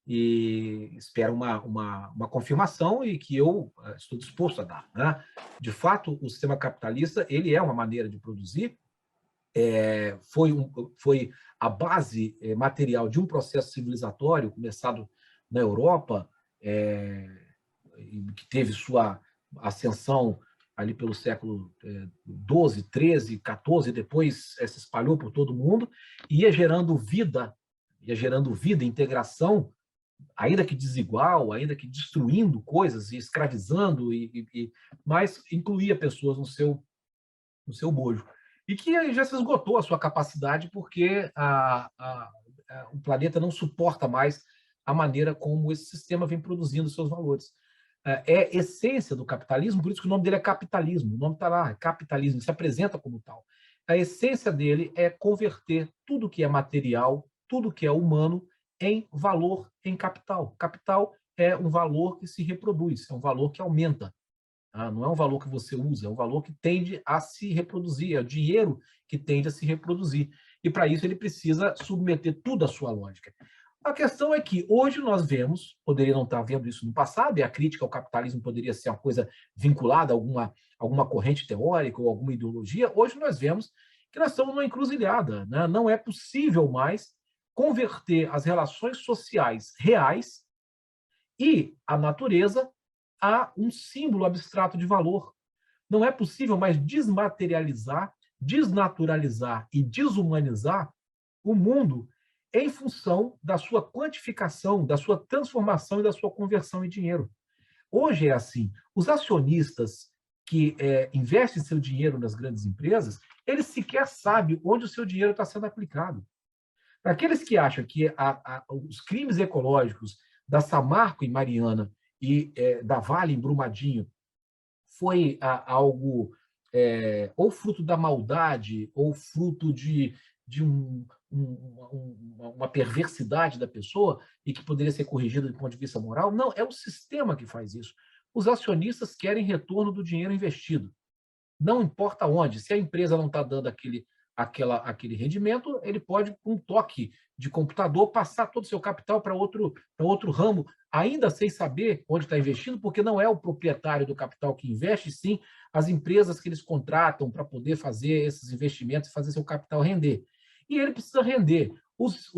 e espera uma confirmação e que eu estou disposto a dar, né? De fato, o sistema capitalista ele é uma maneira de produzir, foi a base material de um processo civilizatório começado na Europa, que teve sua ascensão ali pelo século XII, XIII, XIV, depois se espalhou por todo o mundo, e ia gerando vida, integração, ainda que desigual, ainda que destruindo coisas e escravizando, mas incluía pessoas no seu bojo. E que já se esgotou a sua capacidade porque o planeta não suporta mais a maneira como esse sistema vem produzindo seus valores. É essência do capitalismo, por isso que o nome dele é capitalismo, o nome está lá, é capitalismo, se apresenta como tal. A essência dele é converter tudo que é material, tudo que é humano, em valor, em capital. Capital é um valor que se reproduz, é um valor que aumenta. Não é um valor que você usa, é um valor que tende a se reproduzir, é o dinheiro que tende a se reproduzir. E, para isso, ele precisa submeter tudo à sua lógica. A questão é que hoje nós vemos, poderia não estar vendo isso no passado, e a crítica ao capitalismo poderia ser uma coisa vinculada a alguma corrente teórica ou alguma ideologia, hoje nós vemos que nós estamos numa encruzilhada, né? Não é possível mais converter as relações sociais reais e a natureza a um símbolo abstrato de valor. Não é possível mais desmaterializar, desnaturalizar e desumanizar o mundo em função da sua quantificação, da sua transformação e da sua conversão em dinheiro. Hoje é assim. Os acionistas que investem seu dinheiro nas grandes empresas, eles sequer sabem onde o seu dinheiro está sendo aplicado. Para aqueles que acham que os crimes ecológicos da Samarco em Mariana e da Vale em Brumadinho foi algo ou fruto da maldade ou fruto de uma perversidade da pessoa e que poderia ser corrigida do ponto de vista moral. Não, é o sistema que faz isso. Os acionistas querem retorno do dinheiro investido. Não importa onde. Se a empresa não está dando aquele rendimento, ele pode, com um toque de computador, passar todo o seu capital para outro ramo, ainda sem saber onde está investindo, porque não é o proprietário do capital que investe, sim as empresas que eles contratam para poder fazer esses investimentos e fazer seu capital render. E ele precisa render. Os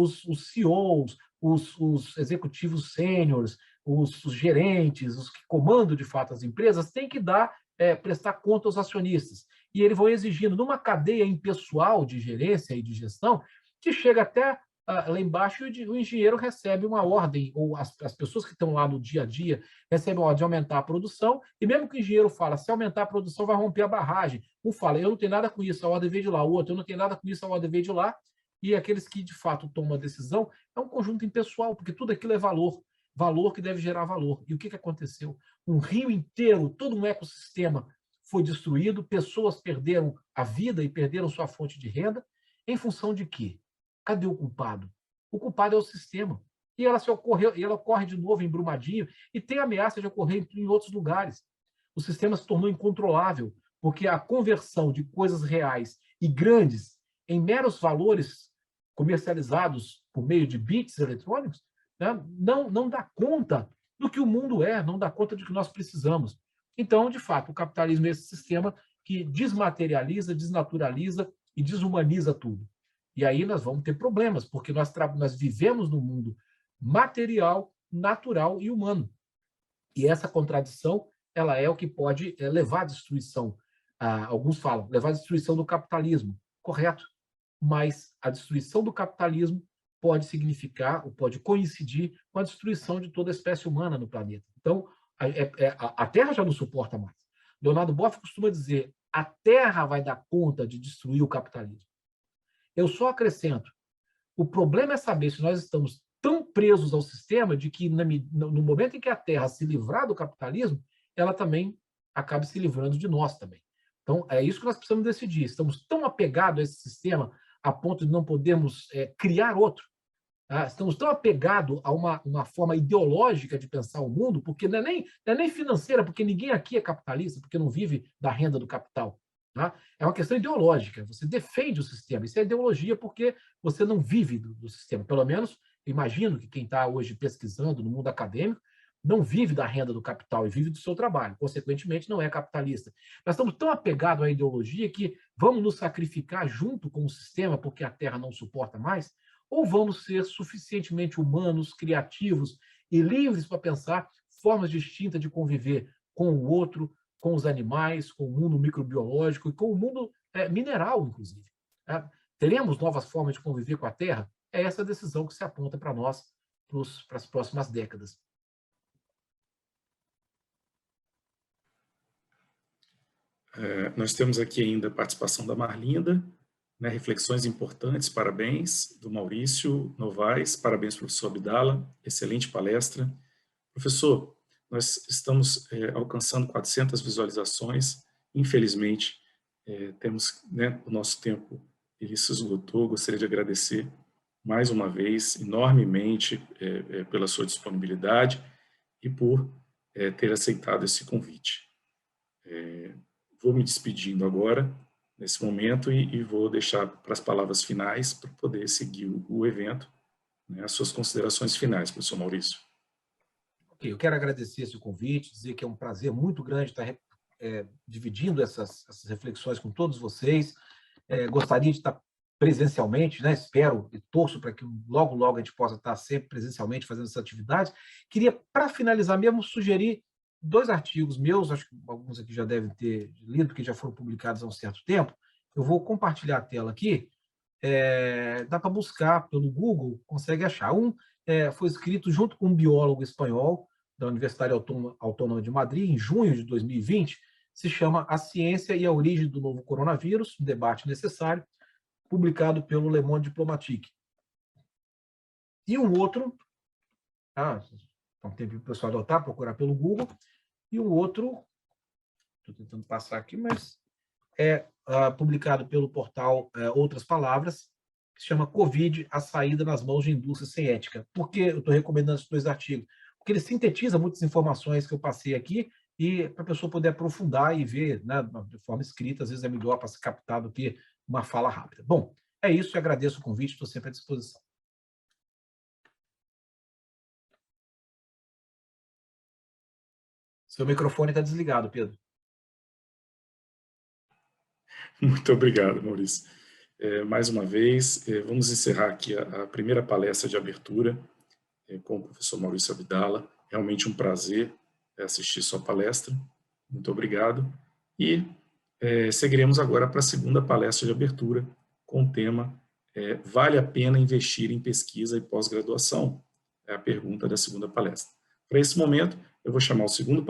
CEOs, os executivos sêniores, os gerentes, os que comandam de fato as empresas, têm que prestar conta aos acionistas. E eles vão exigindo, numa cadeia impessoal de gerência e de gestão, que chega até lá embaixo o engenheiro recebe uma ordem, ou as pessoas que estão lá no dia a dia recebem a ordem de aumentar a produção, e mesmo que o engenheiro fala, se aumentar a produção vai romper a barragem, um fala, eu não tenho nada com isso, a ordem veio de lá, o outro, eu não tenho nada com isso, a ordem veio de lá, e aqueles que de fato tomam a decisão é um conjunto impessoal, porque tudo aquilo é valor, valor que deve gerar valor. E o que aconteceu? Um rio inteiro, todo um ecossistema foi destruído, pessoas perderam a vida e perderam sua fonte de renda, em função de quê? Cadê o culpado? O culpado é o sistema. E ela ocorre de novo em Brumadinho e tem ameaça de ocorrer em outros lugares. O sistema se tornou incontrolável, porque a conversão de coisas reais e grandes em meros valores comercializados por meio de bits eletrônicos, né, não dá conta do que o mundo é, não dá conta do que nós precisamos. Então, de fato, o capitalismo é esse sistema que desmaterializa, desnaturaliza e desumaniza tudo. E aí nós vamos ter problemas, porque nós vivemos num mundo material, natural e humano. E essa contradição, ela é o que pode levar à destruição. Alguns falam, levar à destruição do capitalismo. Correto. Mas a destruição do capitalismo pode significar, ou pode coincidir com a destruição de toda a espécie humana no planeta. Então, a Terra já não suporta mais. Leonardo Boff costuma dizer, a Terra vai dar conta de destruir o capitalismo. Eu só acrescento, o problema é saber se nós estamos tão presos ao sistema de que no momento em que a Terra se livrar do capitalismo, ela também acaba se livrando de nós também. Então, é isso que nós precisamos decidir. Estamos tão apegados a esse sistema a ponto de não podermos criar outro. Tá? Estamos tão apegados a uma forma ideológica de pensar o mundo, porque não é nem financeira, porque ninguém aqui é capitalista, porque não vive da renda do capital. Tá? É uma questão ideológica. Você defende o sistema. Isso é ideologia porque você não vive do sistema. Pelo menos, imagino que quem está hoje pesquisando no mundo acadêmico não vive da renda do capital e vive do seu trabalho. Consequentemente, não é capitalista. Nós estamos tão apegados à ideologia que vamos nos sacrificar junto com o sistema porque a Terra não suporta mais? Ou vamos ser suficientemente humanos, criativos e livres para pensar formas distintas de conviver com o outro, com os animais, com o mundo microbiológico e com o mundo mineral, inclusive. Teremos novas formas de conviver com a Terra? É essa a decisão que se aponta para nós para as próximas décadas. Nós temos aqui ainda a participação da Marlinda, né, reflexões importantes, parabéns, do Maurício Novaes, parabéns, professor Abdala, excelente palestra. Professor, nós estamos alcançando 400 visualizações, infelizmente, temos, né, o nosso tempo, ele se esgotou, gostaria de agradecer mais uma vez, enormemente, pela sua disponibilidade e por ter aceitado esse convite. Vou me despedindo agora, nesse momento, e vou deixar para as palavras finais, para poder seguir o evento, né, as suas considerações finais, professor Maurício. Ok, eu quero agradecer esse convite, dizer que é um prazer muito grande estar dividindo essas reflexões com todos vocês. Gostaria de estar presencialmente, né? Espero e torço para que logo, logo a gente possa estar sempre presencialmente fazendo essa atividade. Queria, para finalizar mesmo, sugerir 2 artigos meus, acho que alguns aqui já devem ter lido, porque já foram publicados há um certo tempo. Eu vou compartilhar a tela aqui. Dá para buscar pelo Google, consegue achar. Um foi escrito junto com um biólogo espanhol da Universidade Autônoma de Madrid, em junho de 2020, se chama A Ciência e a Origem do Novo Coronavírus, um debate necessário, publicado pelo Le Monde Diplomatique. E um outro, um tempo para o pessoal adotar, procurar pelo Google, e um outro, estou tentando passar aqui, mas publicado pelo portal Outras Palavras, que se chama Covid, a saída nas mãos de indústria sem ética. Por que eu estou recomendando esses 2 artigos? Porque ele sintetiza muitas informações que eu passei aqui e para a pessoa poder aprofundar e ver, né, de forma escrita, às vezes é melhor para se captar do que uma fala rápida. Bom, é isso, eu agradeço o convite, estou sempre à disposição. Seu microfone está desligado, Pedro. Muito obrigado, Maurício. Mais uma vez, vamos encerrar aqui a primeira palestra de abertura com o professor Maurício Abdala. Realmente um prazer assistir sua palestra. Muito obrigado. E seguiremos agora para a segunda palestra de abertura com o tema vale a pena investir em pesquisa e pós-graduação? É a pergunta da segunda palestra. Para esse momento, eu vou chamar o segundo